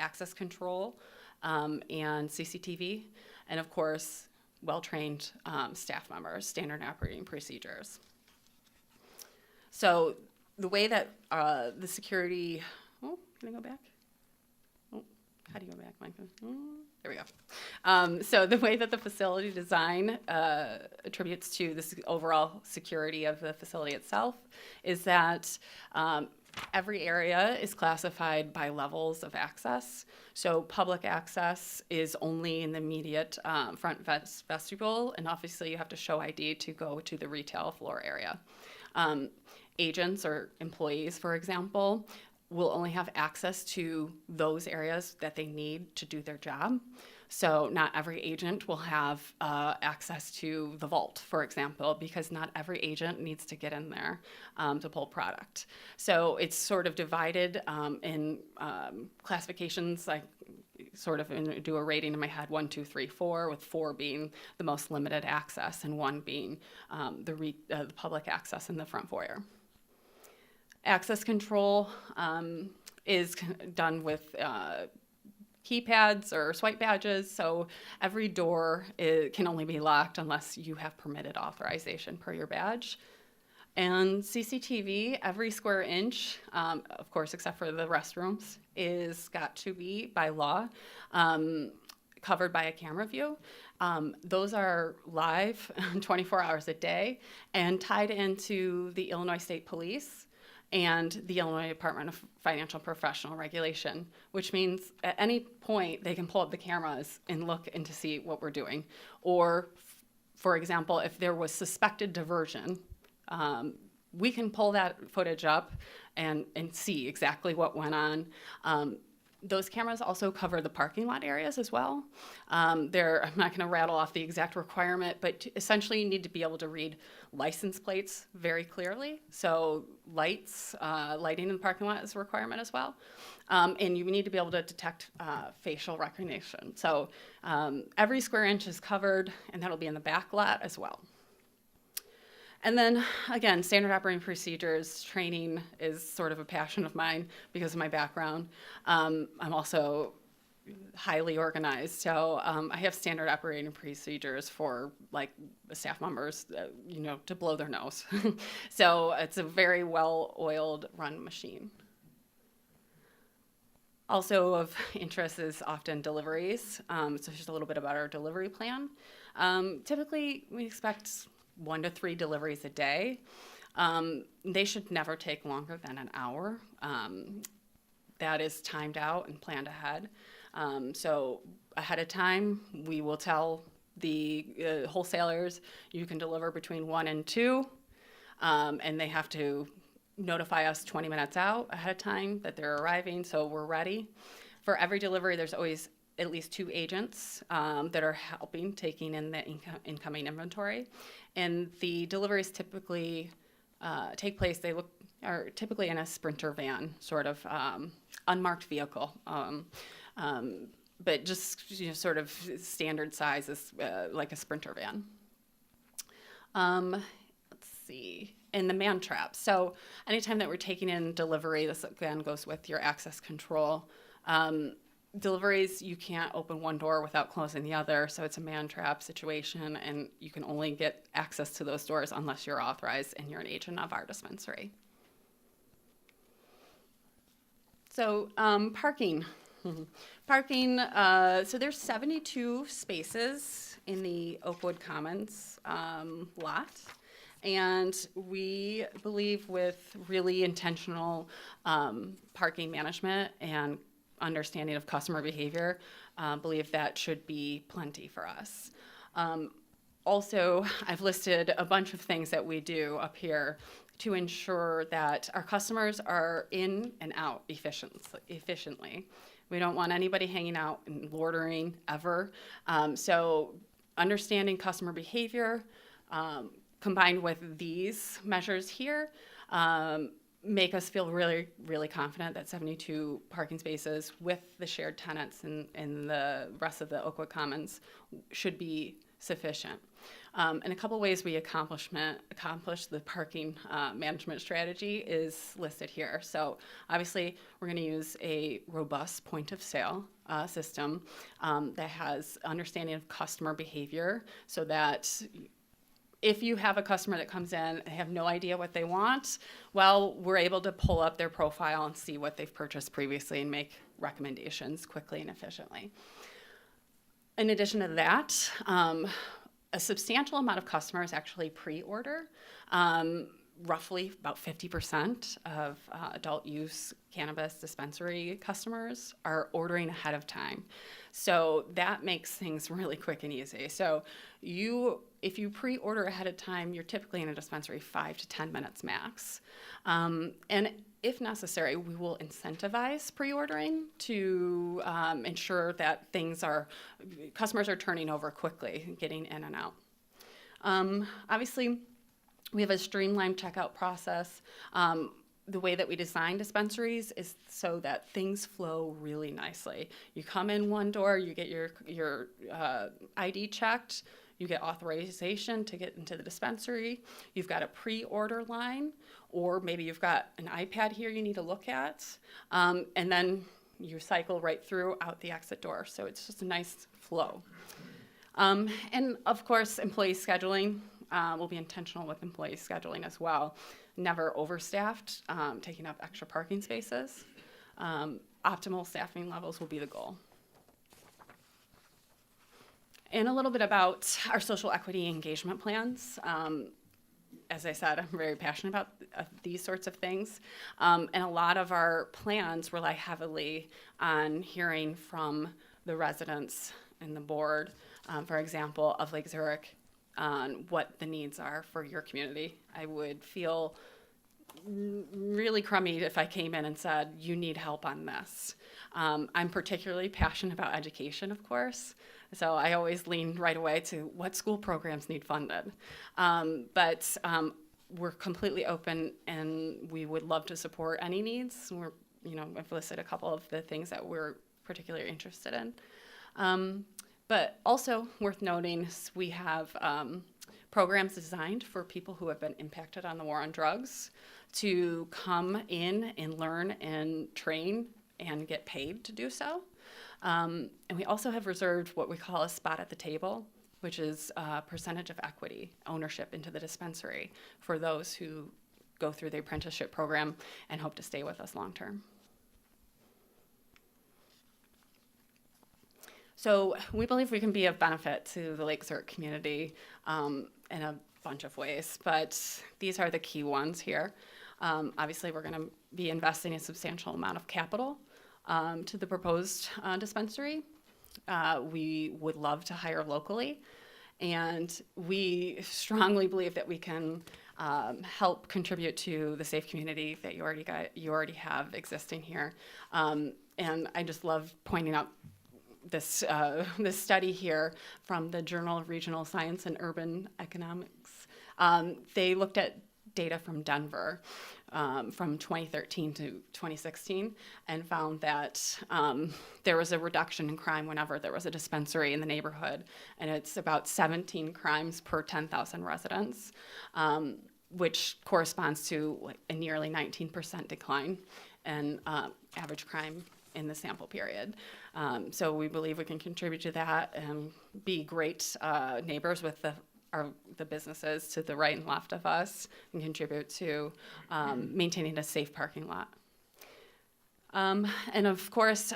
access control, and CCTV, and of course, well-trained staff members, standard operating procedures. So the way that the security, can I go back? how do you go back, Mike? There we go. So the way that the facility design attributes to this overall security of the facility itself is that every area is classified by levels of access. So public access is only in the immediate front vestibule, and obviously you have to show ID to go to the retail floor area. Agents or employees, for example, will only have access to those areas that they need to do their job. So not every agent will have access to the vault, for example, because not every agent needs to get in there to pull product. So it's sort of divided in classifications. I sort of do a rating in my head, 1, 2, 3, 4, with 4 being the most limited access and 1 being the public access in the front foyer. Access control is done with keypads or swipe badges, so every door can only be locked unless you have permitted authorization per your badge. And CCTV, every square inch, of course, except for the restrooms, is got to be, by law, covered by a camera view. Those are live 24 hours a day and tied into the Illinois State Police and the Illinois Department of Financial Professional Regulation, which means at any point they can pull up the cameras and look and to see what we're doing. Or, for example, if there was suspected diversion, we can pull that footage up and see exactly what went on. Those cameras also cover the parking lot areas as well. I'm not going to rattle off the exact requirement, but essentially you need to be able to read license plates very clearly. So lighting in the parking lot is a requirement as well. And you need to be able to detect facial recognition. So every square inch is covered, and that'll be in the back lot as well. And then, again, standard operating procedures training is sort of a passion of mine because of my background. I'm also highly organized, so I have standard operating procedures for, like, staff members, to blow their nose. So it's a very well-oiled run machine. Also of interest is often deliveries. So just a little bit about our delivery plan. Typically, we expect 1 to 3 deliveries a day. They should never take longer than an hour. That is timed out and planned ahead. So ahead of time, we will tell the wholesalers you can deliver between 1 and 2, and they have to notify us 20 minutes out ahead of time that they're arriving, so we're ready. For every delivery, there's always at least 2 agents that are helping, taking in the incoming inventory. And the deliveries typically take place, are typically in a Sprinter van, sort of unmarked vehicle. But just sort of standard size is like a Sprinter van. Let's see. And the man trap. So anytime that we're taking in delivery, this again goes with your access control. Deliveries, you can't open one door without closing the other, so it's a man trap situation, and you can only get access to those doors unless you're authorized and you're an agent of our dispensary. So parking. Parking, so there's 72 spaces in the Oakwood Commons lot. And we believe with really intentional parking management and understanding of customer behavior, believe that should be plenty for us. Also, I've listed a bunch of things that we do up here to ensure that our customers are in and out efficiently. We don't want anybody hanging out and loitering ever. So understanding customer behavior combined with these measures here make us feel really, really confident that 72 parking spaces with the shared tenants and the rest of the Oakwood Commons should be sufficient. And a couple ways we accomplish the parking management strategy is listed here. So obviously, we're going to use a robust point of sale system that has understanding of customer behavior so that if you have a customer that comes in and have no idea what they want, well, we're able to pull up their profile and see what they've purchased previously and make recommendations quickly and efficiently. In addition to that, a substantial amount of customers actually pre-order. Roughly about 50% of adult use cannabis dispensary customers are ordering ahead of time. So that makes things really quick and easy. So if you pre-order ahead of time, you're typically in a dispensary 5 to 10 minutes max. And if necessary, we will incentivize pre-ordering to ensure that customers are turning over quickly, getting in and out. Obviously, we have a streamlined checkout process. The way that we design dispensaries is so that things flow really nicely. You come in one door, you get your ID checked, you get authorization to get into the dispensary, you've got a pre-order line, or maybe you've got an iPad here you need to look at, and then you cycle right through out the exit door. So it's just a nice flow. And of course, employee scheduling. We'll be intentional with employee scheduling as well. Never overstaffed, taking up extra parking spaces. Optimal staffing levels will be the goal. And a little bit about our social equity engagement plans. As I said, I'm very passionate about these sorts of things. And a lot of our plans rely heavily on hearing from the residents and the board, for example, of Lake Zurich, on what the needs are for your community. I would feel really crummy if I came in and said, you need help on this. I'm particularly passionate about education, of course, so I always lean right away to what school programs need funded. But we're completely open, and we would love to support any needs. I've listed a couple of the things that we're particularly interested in. But also worth noting, we have programs designed for people who have been impacted on the war on drugs to come in and learn and train and get paid to do so. And we also have reserved what we call a spot at the table, which is a percentage of equity ownership into the dispensary for those who go through the apprenticeship program and hope to stay with us long term. So we believe we can be of benefit to the Lake Zurich community in a bunch of ways, but these are the key ones here. Obviously, we're going to be investing a substantial amount of capital to the proposed dispensary. We would love to hire locally, and we strongly believe that we can help contribute to the safe community that you already have existing here. And I just love pointing out this study here from the Journal of Regional Science and Urban Economics. They looked at data from Denver from 2013 to 2016 and found that there was a reduction in crime whenever there was a dispensary in the neighborhood, and it's about 17 crimes per 10,000 residents, which corresponds to a nearly 19% decline in average crime in the sample period. So we believe we can contribute to that and be great neighbors with the businesses to the right and left of us, and contribute to maintaining a safe parking lot. And of course,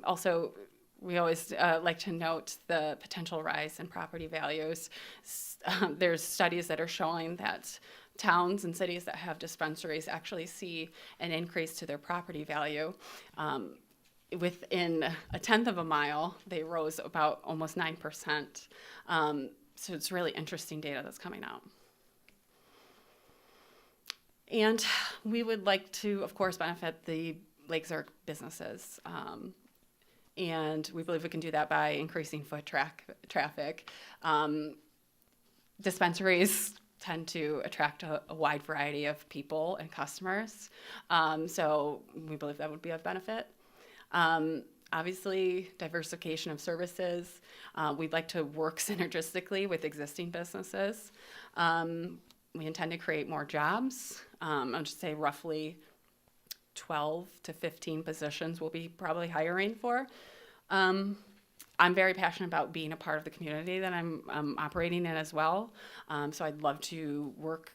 also, we always like to note the potential rise in property values. There's studies that are showing that towns and cities that have dispensaries actually see an increase to their property value. Within a tenth of a mile, they rose about almost 9%. So it's really interesting data that's coming out. And we would like to, of course, benefit the Lake Zurich businesses. And we believe we can do that by increasing foot traffic. Dispensaries tend to attract a wide variety of people and customers. So we believe that would be of benefit. Obviously, diversification of services. We'd like to work synergistically with existing businesses. We intend to create more jobs. I'll just say roughly 12 to 15 positions we'll be probably hiring for. I'm very passionate about being a part of the community that I'm operating in as well. So I'd love to work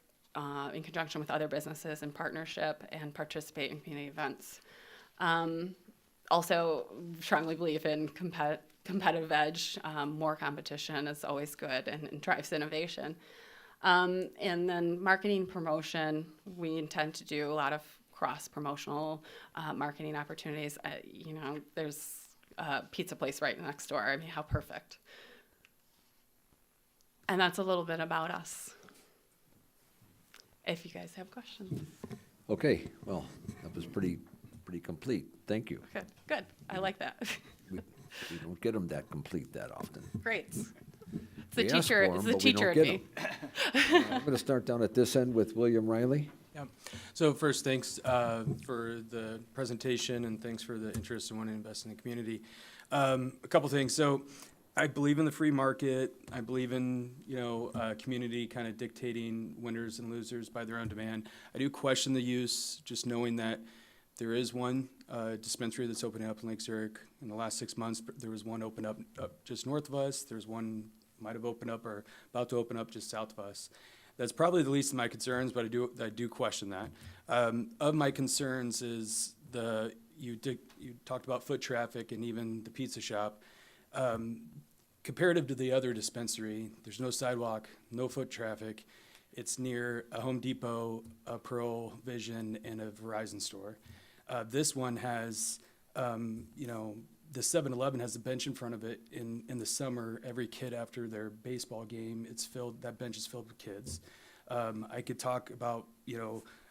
in conjunction with other businesses in partnership and participate in community events. Also, strongly believe in competitive edge. More competition is always good and drives innovation. And then marketing promotion, we intend to do a lot of cross-promotional marketing opportunities. You know, there's a pizza place right next door. I mean, how perfect. And that's a little bit about us. If you guys have questions. Okay, well, that was pretty complete. Thank you. Okay, good. I like that. We don't get them that complete that often. Great. It's the We ask teacher. for 'em, It's the but we teacher don't in get me. 'em. I'm going to start down at this end with William Riley. Yeah. So first, thanks for the presentation and thanks for the interest in wanting to invest in the community. A couple things. So I believe in the free market. I believe in, community kind of dictating winners and losers by their own demand. I do question the use, just knowing that there is one dispensary that's opening up in Lake Zurich. In the last 6 months, there was one open up just north of us. There's one might have opened up or about to open up just south of us. That's probably the least of my concerns, but I do question that. Of my concerns is you talked about foot traffic and even the pizza shop. Comparative to the other dispensary, there's no sidewalk, no foot traffic. It's near a Home Depot, a Pearl Vision, and a Verizon store. This one has, the 7-Eleven has a bench in front of it. In the summer, every kid after their baseball game, that bench is filled with kids. I could talk about,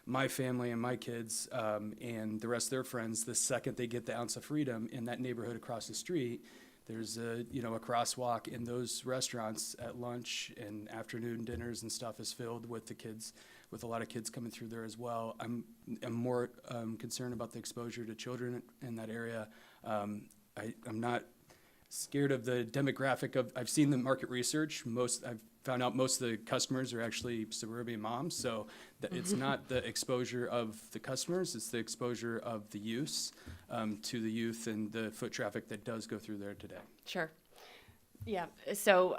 my family and my kids and the rest of their friends. The second they get the ounce of freedom in that neighborhood across the street, there's a crosswalk in those restaurants at lunch and afternoon dinners and stuff is filled with the kids, with a lot of kids coming through there as well. I'm more concerned about the exposure to children in that area. I'm not scared of the demographic I've seen the market research. I've found out most of the customers are actually suburban moms, so it's not the exposure of the customers, it's the exposure of the use to the youth and the foot traffic that does go through there today. Sure. Yeah. So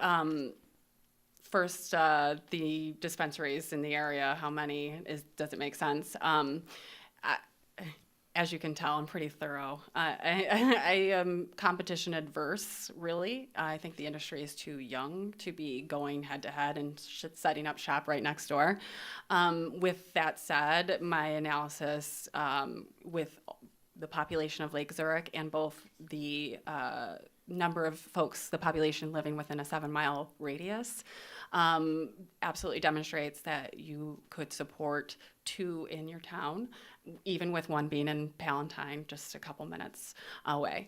first, the dispensaries in the area, how many does it make sense? As you can tell, I'm pretty thorough. I am competition adverse, really. I think the industry is too young to be going head to head and setting up shop right next door. With that said, my analysis with the population of Lake Zurich and both the number of folks, the population living within a 7-mile radius, absolutely demonstrates that you could support 2 in your town, even with one being in Palatine, just a couple minutes away.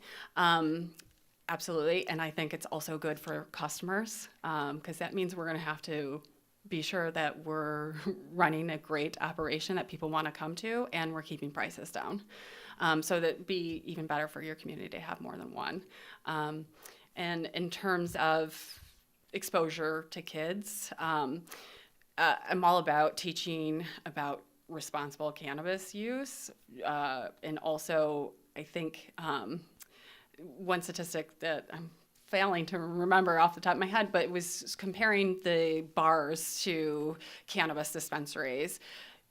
Absolutely, and I think it's also good for customers, because that means we're gonna have to be sure that we're running a great operation that people wanna come to, and we're keeping prices down. So that'd be even better for your community to have more than one. And in terms of exposure to kids, I'm all about teaching about responsible cannabis use. And also, I think one statistic that I'm failing to remember off the top of my head, but it was comparing the bars to cannabis dispensaries.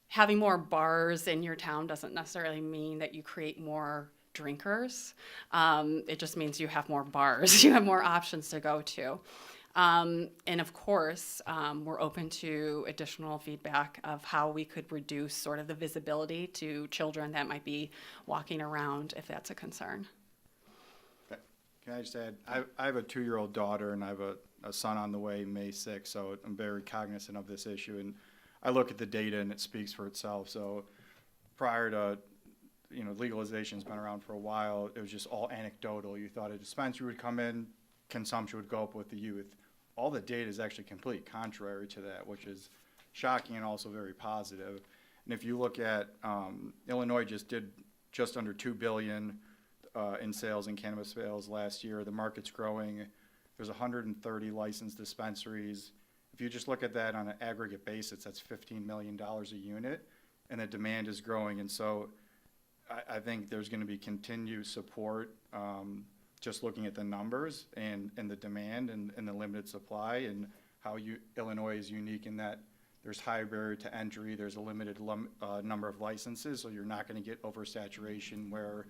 Having more bars in your town doesn't necessarily mean that you create more drinkers. It just means you have more bars, you have more options to go to. And of course, we're open to additional feedback of how we could reduce sort of the visibility to children that might be walking around, if that's a concern. Can I just add, I have a 2-year-old daughter and I have a son on the way May 6th, so I'm very cognizant of this issue. And I look at the data and it speaks for itself. So prior to, legalization's been around for a while, it was just all anecdotal. You thought a dispensary would come in, consumption would go up with the youth. All the data is actually complete contrary to that, which is shocking and also very positive. And if you look at, Illinois just did just under $2 billion in sales in cannabis sales last year. The market's growing. There's 130 licensed dispensaries. If you just look at that on an aggregate basis, that's $15 million a unit, and the demand is growing. And so I think there's going to be continued support just looking at the numbers and the demand and the limited supply and how Illinois is unique in that there's high barrier to entry, there's a limited number of licenses, so you're not going to get oversaturation where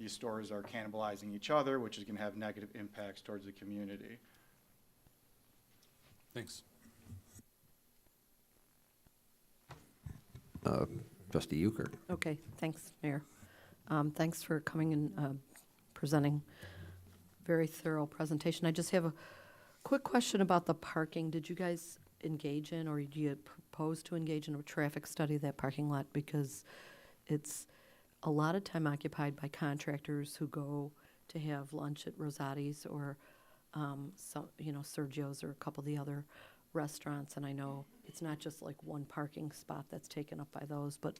these stores are cannibalizing each other, which is going to have negative impacts towards the community. Thanks. Trustee Euchre. Okay, thanks, Mayor. Thanks for coming and presenting. Very thorough presentation. I just have a quick question about the parking. Did you guys engage in, or do you propose to engage in a traffic study of that parking lot? Because it's a lot of time occupied by contractors who go to have lunch at Rosati's or Sergio's or a couple of the other restaurants. And I know it's not just like one parking spot that's taken up by those, but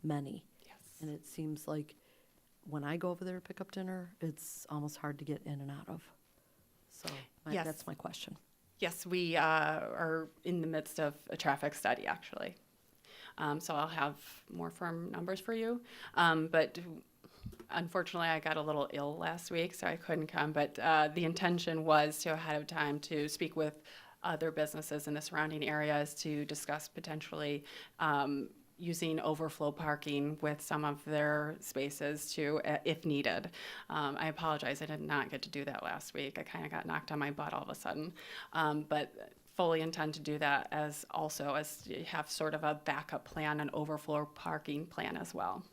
many. Yes. And it seems like when I go over there to pick up dinner, it's almost hard to get in and out of. So Yes. that's my question. Yes, we are in the midst of a traffic study, actually. So I'll have more firm numbers for you. But unfortunately, I got a little ill last week, so I couldn't come. But the intention was to, ahead of time, to speak with other businesses in the surrounding areas to discuss potentially using overflow parking with some of their spaces to, if needed. I apologize, I did not get to do that last week. I kind of got knocked on my butt all of a sudden. But fully intend to do that as you have sort of a backup plan, an overflow parking plan as well.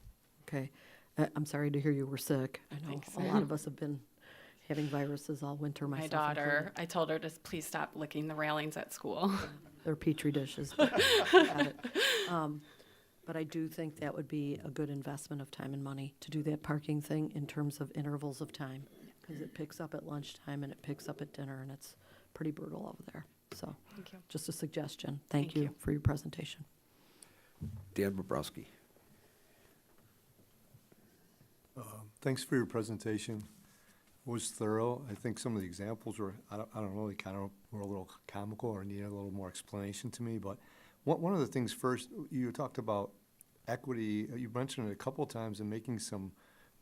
Okay. I'm sorry to hear you were sick. I know Thanks. a lot of us have been having viruses all winter, My myself daughter, included. I told her to please stop licking the railings at school. They're Petri dishes. Got it. But I do think that would be a good investment of time and money to do that parking thing in terms of intervals of time, because it picks up at lunchtime and it picks up at dinner, and it's pretty brutal over there. So, Thank you. just a suggestion. Thank Thank you you. for your presentation. Dan Bobrowski. Thanks for your presentation. It was thorough. I think some of the examples were, I don't know, they kind of were a little comical or needed a little more explanation to me. But one of the things first, you talked about equity. You mentioned it a couple of times and making some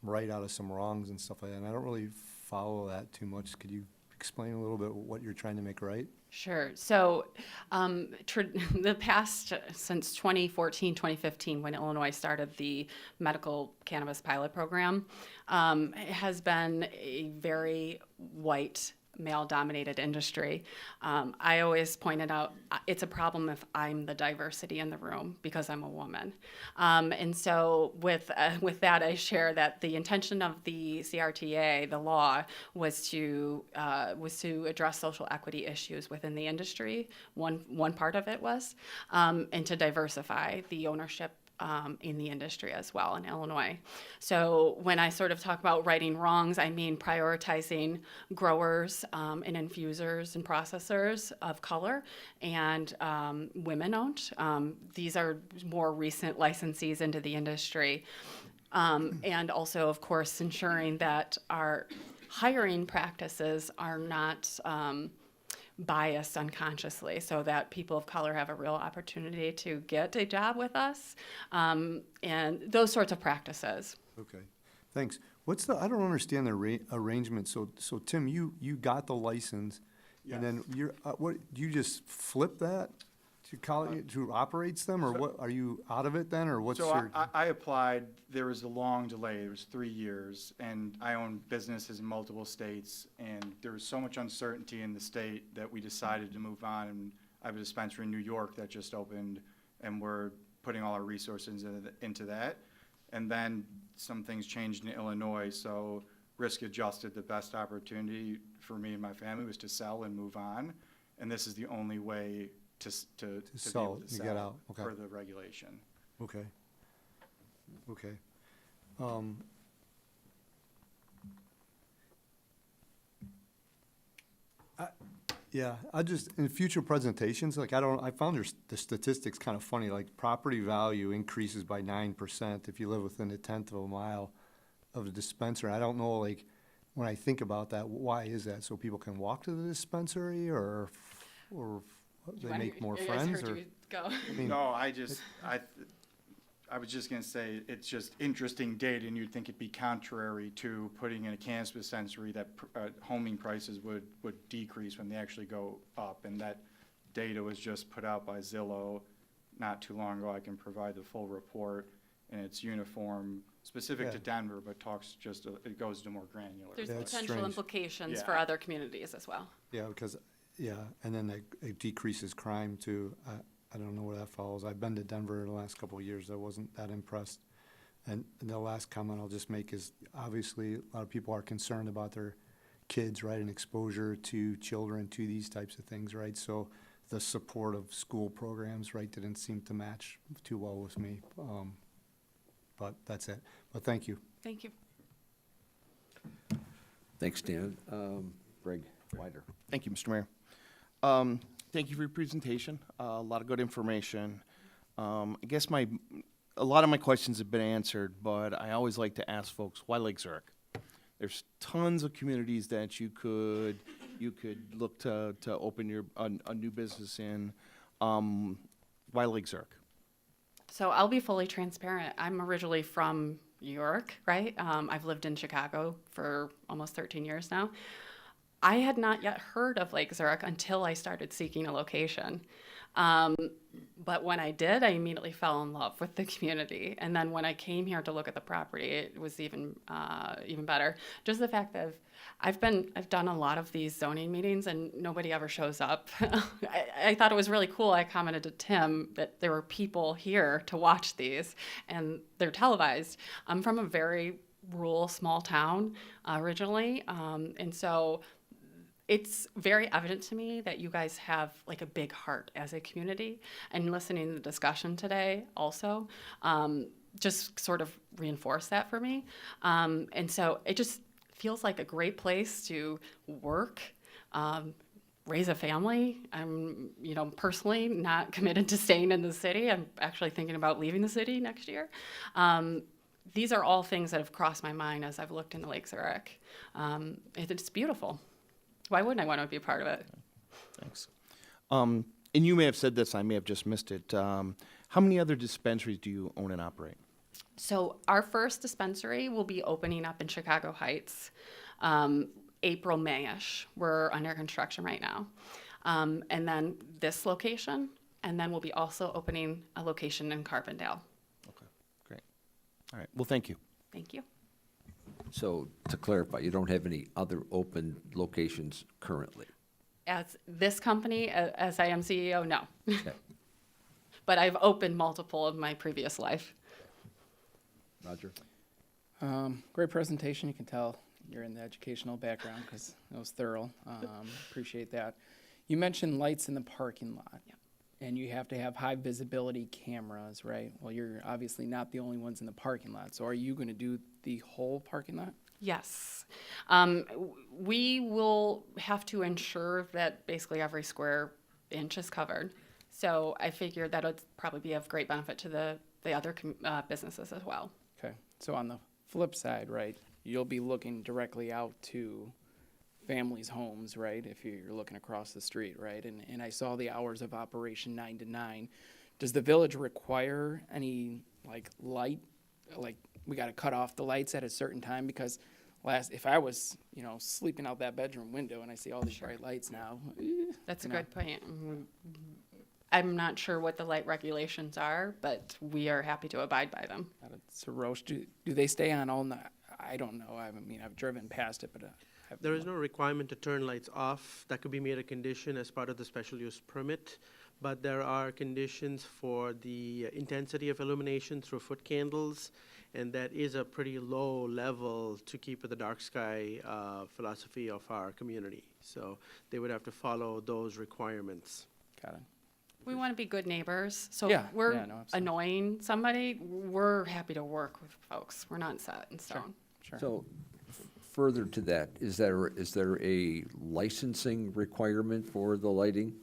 right out of some wrongs and stuff like that. And I don't really follow that too much. Could you explain a little bit what you're trying to make right? Sure. So the past, since 2014, 2015, when Illinois started the medical cannabis pilot program, it has been a very white, male-dominated industry. I always pointed out it's a problem if I'm the diversity in the room because I'm a woman. And so with that, I share that the intention of the CRTA, the law, was to address social equity issues within the industry. One part of it was, and to diversify the ownership in the industry as well in Illinois. So when I sort of talk about righting wrongs, I mean prioritizing growers and infusers and processors of color and women-owned. These are more recent licensees into the industry. And also, of course, ensuring that our hiring practices are not biased unconsciously, so that people of color have a real opportunity to get a job with us, and those sorts of practices. Okay, thanks. I don't understand the arrangement. So Tim, you got the license, and then do you just flip that to college, who operates them, or what, are you out of it then, or what's So your? I applied, there was a long delay, it was 3 years, and I own businesses in multiple states, and there was so much uncertainty in the state that we decided to move on, and I have a dispensary in New York that just opened, and we're putting all our resources into that. And then some things changed in Illinois, so risk adjusted. The best opportunity for me and my family was to sell and move on, and this is the only way to be able to to get out. sell Okay. per the regulation. Okay. Okay. Yeah, I just, in future presentations, like, I found the statistics kind of funny, like, property value increases by 9% if you live within a tenth of a mile of a dispensary. I don't know, like, when I think about that, why is that? So people can walk to the dispensary, or they make more friends, or? Go. I mean, No, I was just gonna say, it's just interesting data, and you'd think it'd be contrary to putting in a cannabis dispensary that homing prices would decrease when they actually go up, and that data was just put out by Zillow not too long ago. I can provide the full report, and it's uniform, specific to Denver, but talks just, it goes to more granular. There's That's potential strange. implications Yeah. for other communities as well. Yeah, because, and then it decreases crime too. I don't know where that falls. I've been to Denver the last couple of years. I wasn't that impressed. And the last comment I'll just make is, obviously, a lot of people are concerned about their kids, right, and exposure to children to these types of things, right? So the support of school programs, right, didn't seem to match too well with me. But that's it. But thank you. Thank you. Thanks, Dan. Greg Wider. Thank you, Mr. Mayor. Thank you for your presentation. A lot of good information. I guess a lot of my questions have been answered, but I always like to ask folks, why Lake Zurich? There's tons of communities that you could look to open a new business in. Why Lake Zurich? So I'll be fully transparent. I'm originally from New York, right? I've lived in Chicago for almost 13 years now. I had not yet heard of Lake Zurich until I started seeking a location. But when I did, I immediately fell in love with the community. And then when I came here to look at the property, it was even better. Just the fact that I've done a lot of these zoning meetings and nobody ever shows up. I thought it was really cool. I commented to Tim that there were people here to watch these, and they're televised. I'm from a very rural, small town originally, and so it's very evident to me that you guys have like a big heart as a community, and listening to the discussion today also just sort of reinforced that for me. And so it just feels like a great place to work, raise a family. I'm, personally not committed to staying in the city. I'm actually thinking about leaving the city next year. These are all things that have crossed my mind as I've looked into Lake Zurich. It's beautiful. Why wouldn't I want to be a part of it? Thanks. And you may have said this, I may have just missed it. How many other dispensaries do you own and operate? So our first dispensary will be opening up in Chicago Heights, April, May-ish. We're under construction right now. And then this location, and then we'll be also opening a location in Carbondale. Okay, great. All right, well, thank you. Thank you. So to clarify, you don't have any other open locations currently? As this company, as I am CEO, no. Okay. But I've opened multiple of my previous life. Roger? Great presentation. You can tell you're in the educational background because it was thorough. Appreciate that. You mentioned lights in the parking lot. Yep. And you have to have high visibility cameras, right? Well, you're obviously not the only ones in the parking lot. So are you going to do the whole parking lot? Yes. We will have to ensure that basically every square inch is covered. So I figured that would probably be of great benefit to the other businesses as well. Okay. So on the flip side, right, you'll be looking directly out to families' homes, right, if you're looking across the street, right? And I saw the hours of operation 9 to 9. Does the village require any, light, we got to cut off the lights at a certain time? Because if I was, sleeping out that bedroom window and I see all these bright lights now. That's a good point. I'm not sure what the light regulations are, but we are happy to abide by them. So Roche, do they stay on all night? I don't know. I've driven past it, but There is no requirement to turn lights off. That could be made a condition as part of the special use permit. But there are conditions for the intensity of illumination through foot candles, and that is a pretty low level to keep with the dark sky philosophy of our community. So they would have to follow those requirements. Got it. We want to be good neighbors. So Yeah, if we're yeah, no, absolutely. annoying somebody, we're happy to work with folks. We're not set in stone. Sure. So further to that, is there a licensing requirement for the lighting?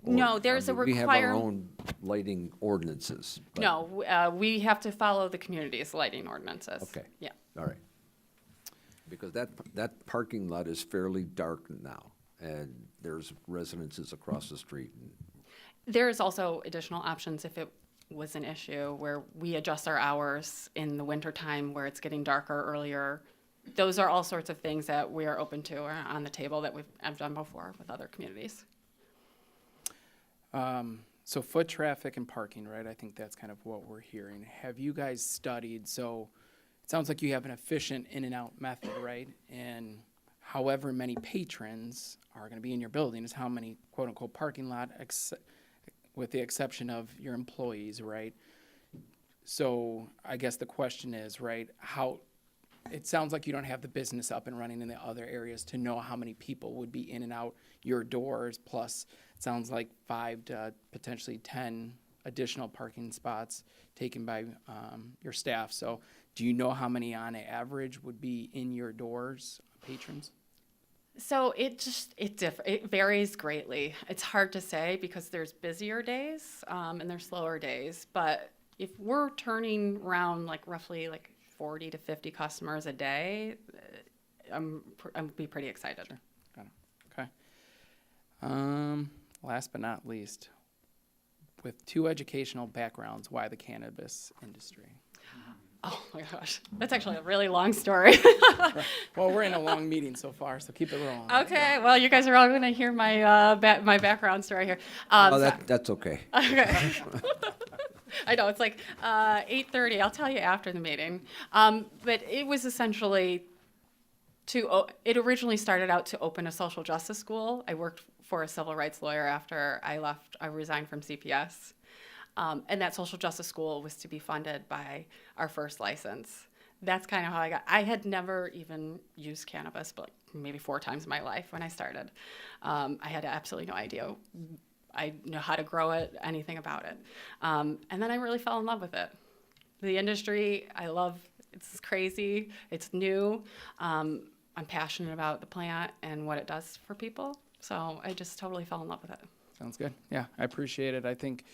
No, there's a We have our requirement. own lighting ordinances. but- No, we have to follow the community's lighting ordinances. Okay. Yeah. All right. Because that parking lot is fairly dark now, and there's residences across the street. There's also additional options if it was an issue, where we adjust our hours in the wintertime where it's getting darker earlier. Those are all sorts of things that we are open to or on the table that I've done before with other communities. So foot traffic and parking, right? I think that's kind of what we're hearing. Have you guys studied, so it sounds like you have an efficient in and out method, right? And however many patrons are going to be in your building is how many quote unquote parking lot, with the exception of your employees, right? So I guess the question is, right, it sounds like you don't have the business up and running in the other areas to know how many people would be in and out your doors, plus it sounds like 5 to potentially 10 additional parking spots taken by your staff. So do you know how many on average would be in your doors, patrons? So it varies greatly. It's hard to say because there's busier days and there's slower days. But if we're turning around like roughly like 40 to 50 customers a day, I'm be pretty excited. Sure. Got it. Okay. Last but not least, with 2 educational backgrounds, why the cannabis industry? Oh my gosh, that's actually a really long story. Right. Well, we're in a long meeting so far, so keep it rolling. Okay, well, you guys are all going to hear my my background story here. Oh, that's okay. Okay. I know, it's like 8:30. I'll tell you after the meeting. But it was essentially it originally started out to open a social justice school. I worked for a civil rights lawyer after I resigned from CPS. And that social justice school was to be funded by our first license. That's kind of how I had never even used cannabis, but maybe 4 times in my life when I started. I had absolutely no idea. I know how to grow it, anything about it. And then I really fell in love with it. The industry, I love, it's crazy, it's new. I'm passionate about the plant and what it does for people. So I just totally fell in love with it. Sounds good. Yeah, I appreciate it. I think,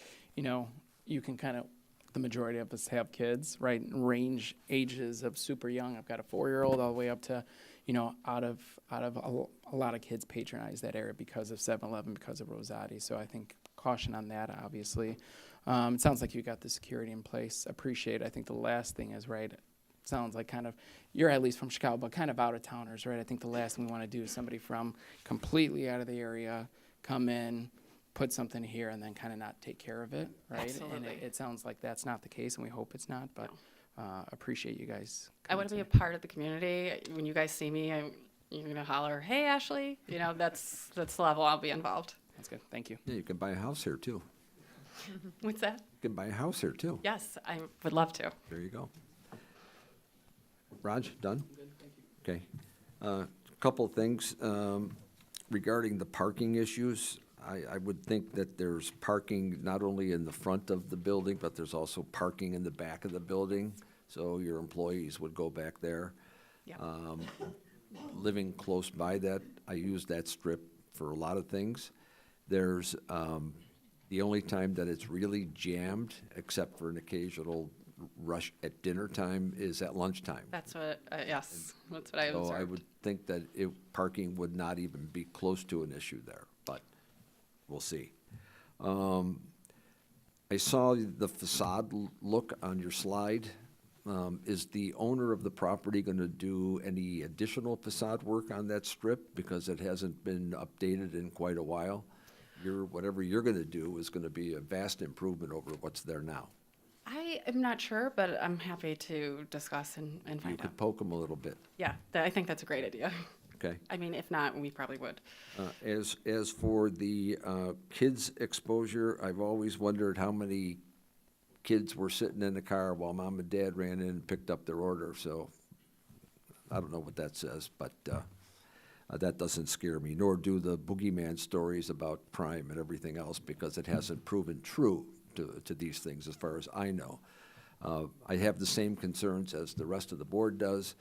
you can kind of, the majority of us have kids, right? Range ages of super young. I've got a 4-year-old all the way up to, out of a lot of kids patronize that area because of 7-Eleven, because of Rosati. So I think caution on that, obviously. It sounds like you got the security in place. Appreciate it. I think the last thing is, right, it sounds like kind of, you're at least from Chicago, but kind of out-of-towners, right? I think the last thing we want to do is somebody from completely out of the area come in, put something here, and then kind of not take care of it, right? Absolutely. And it sounds like that's not the case, and we hope it's not, but appreciate you guys I want to be a part of the community. When you guys see me, you're going to holler, "Hey, Ashley." That's the level I'll be involved. That's good. Thank you. Yeah, you can buy a house here, too. What's that? You can buy a house here, too. Yes, I would love to. There you go. Raj, done? Okay. Couple of things regarding the parking issues. I would think that there's parking not only in the front of the building, but there's also parking in the back of the building, so your employees would go back there. Yep. Living close by that, I use that strip for a lot of things. There's the only time that it's really jammed, except for an occasional rush at dinner time, is at lunchtime. That's what, yes, that's what I observed. So I would think that parking would not even be close to an issue there, but we'll see. I saw the facade look on your slide. Is the owner of the property going to do any additional facade work on that strip? Because it hasn't been updated in quite a while. Whatever you're going to do is going to be a vast improvement over what's there now. I am not sure, but I'm happy to discuss and You find could out. poke them a little bit, Yeah, I think that's a great idea. okay? I mean, if not, we probably would. As for the kids' exposure, I've always wondered how many kids were sitting in the car while mom and dad ran in and picked up their order, so I don't know what that says, but that doesn't scare me, nor do the boogeyman stories about crime and everything else, because it hasn't proven true to these things as far as I know. I have the same concerns as the rest of the board does.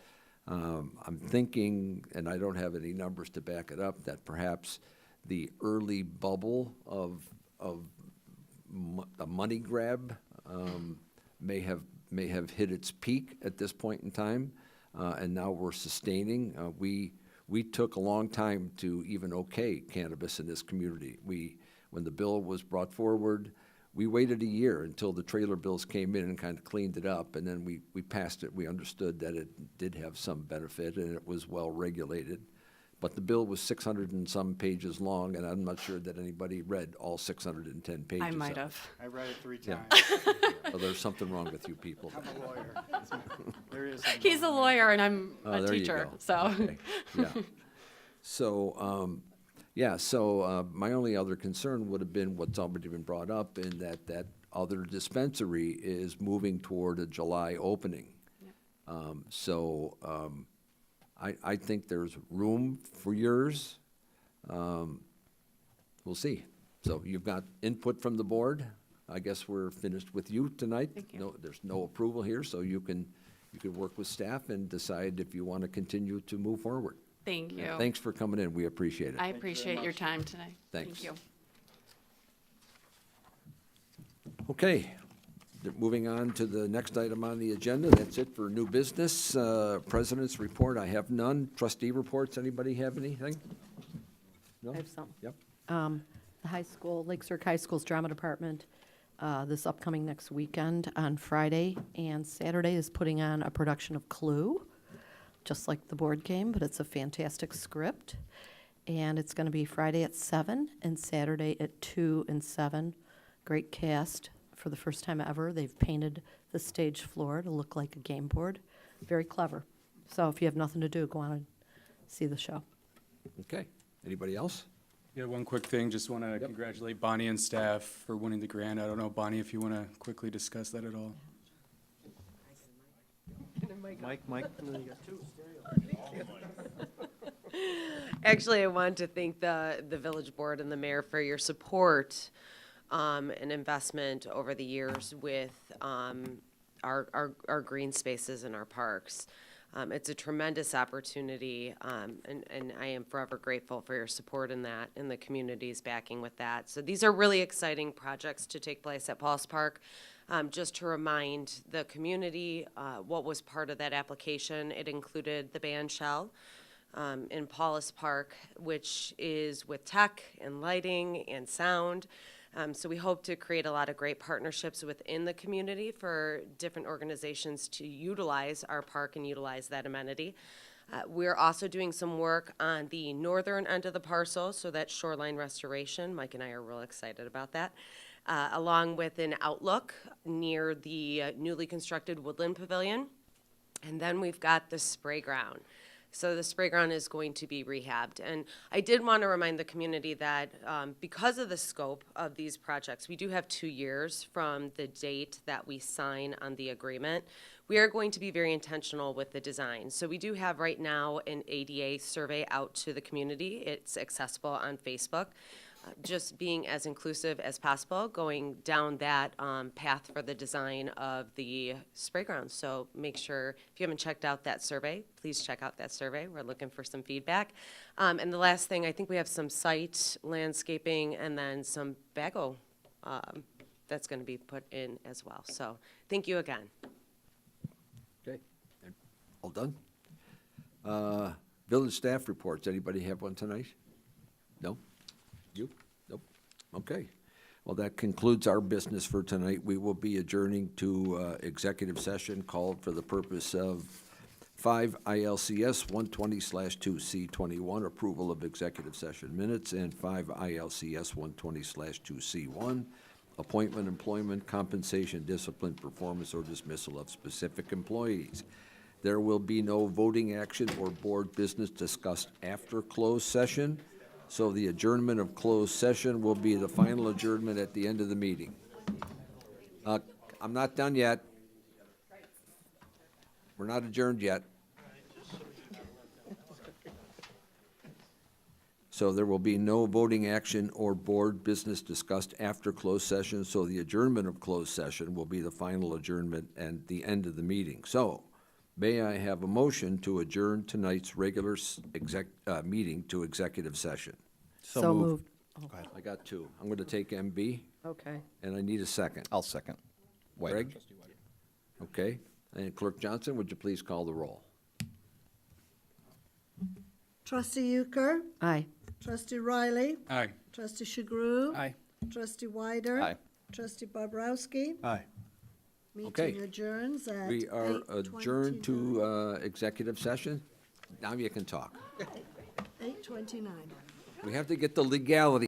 I'm thinking, and I don't have any numbers to back it up, that perhaps the early bubble of a money grab may have hit its peak at this point in time, and now we're sustaining. We took a long time to even okay cannabis in this community. When the bill was brought forward, we waited a year until the trailer bills came in and kind of cleaned it up, and then we passed it. We understood that it did have some benefit and it was well regulated. But the bill was 600 and some pages long, and I'm not sure that anybody read all 610 pages. I might of it. have. I read it 3 Yeah. times. Well, there's something wrong with you people. I'm a lawyer. There is something He's a wrong. lawyer and I'm Oh, a there you teacher, go. so. Okay. Yeah. So, my only other concern would have been what's already been brought up, in that other dispensary is moving toward a July opening. I think there's room for yours. We'll see. So you've got input from the board. I guess we're finished with you tonight. Thank you. No, there's no approval here, so you can work with staff and decide if you want to continue to move forward. Thank you. Thanks for coming in. We appreciate it. I appreciate your time tonight. Thanks. Thank you. Okay, moving on to the next item on the agenda. That's it for new business. President's report, I have none. Trustee reports, anybody have anything? No? I have some. Yep. The high school, Lake Zurich High School's drama department, this upcoming next weekend on Friday and Saturday is putting on a production of Clue, just like the board game, but it's a fantastic script. And it's going to be Friday at 7 and Saturday at 2 and 7. Great cast. For the first time ever, they've painted the stage floor to look like a game board. Very clever. So if you have nothing to do, go on and see the show. Okay, anybody else? Yeah, one quick thing, just want to congratulate Bonnie and staff for winning the grant. I don't know, Bonnie, if you want to quickly discuss that at all. Mike. Actually, I want to thank the Village Board and the mayor for your support and investment over the years with our green spaces and our parks. It's a tremendous opportunity, and I am forever grateful for your support in that, and the community's backing with that. So these are really exciting projects to take place at Paul's Park. Just to remind the community what was part of that application, it included the band shell in Paulus Park, which is with tech and lighting and sound. So we hope to create a lot of great partnerships within the community for different organizations to utilize our park and utilize that amenity. We're also doing some work on the northern end of the parcel, so that's shoreline restoration. Mike and I are real excited about that. Along with an outlook near the newly constructed Woodland Pavilion. And then we've got the spray ground. So the spray ground is going to be rehabbed. And I did want to remind the community that because of the scope of these projects, we do have 2 years from the date that we sign on the agreement. We are going to be very intentional with the design. So we do have right now an ADA survey out to the community. It's accessible on Facebook. Just being as inclusive as possible, going down that path for the design of the spray ground. So make sure, if you haven't checked out that survey, please check out that survey. We're looking for some feedback. And the last thing, I think we have some site landscaping and then some bago that's going to be put in as well. So thank you again. Okay, all done? Village staff reports, anybody have one tonight? No? You? Nope. Okay. Well, that concludes our business for tonight. We will be adjourning to executive session called for the purpose of 5 ILCS 120/2C21, approval of executive session minutes, and 5 ILCS 120/2C1, appointment, employment, compensation, discipline, performance, or dismissal of specific employees. There will be no voting action or board business discussed after closed session. So the adjournment of closed session will be the final adjournment at the end of the meeting. I'm not done yet. We're not adjourned yet. So there will be no voting action or board business discussed after closed session. So the adjournment of closed session will be the final adjournment and the end of the meeting. So may I have a motion to adjourn tonight's regular meeting to executive session? So moved. Go ahead. I got two. I'm going to take MB, Okay. and I need a second. I'll second. Greg? Okay. And Clerk Johnson, would you please call the roll? Trustee Euchre, Aye. Trustee Riley, Aye. Trustee Shugrue. Aye. Trustee Wider. Aye. Trustee Bobrowski. Aye. Okay. Meeting adjourns at We are adjourned 8:29. to executive session. Now you can talk. 8:29. We have to get the legality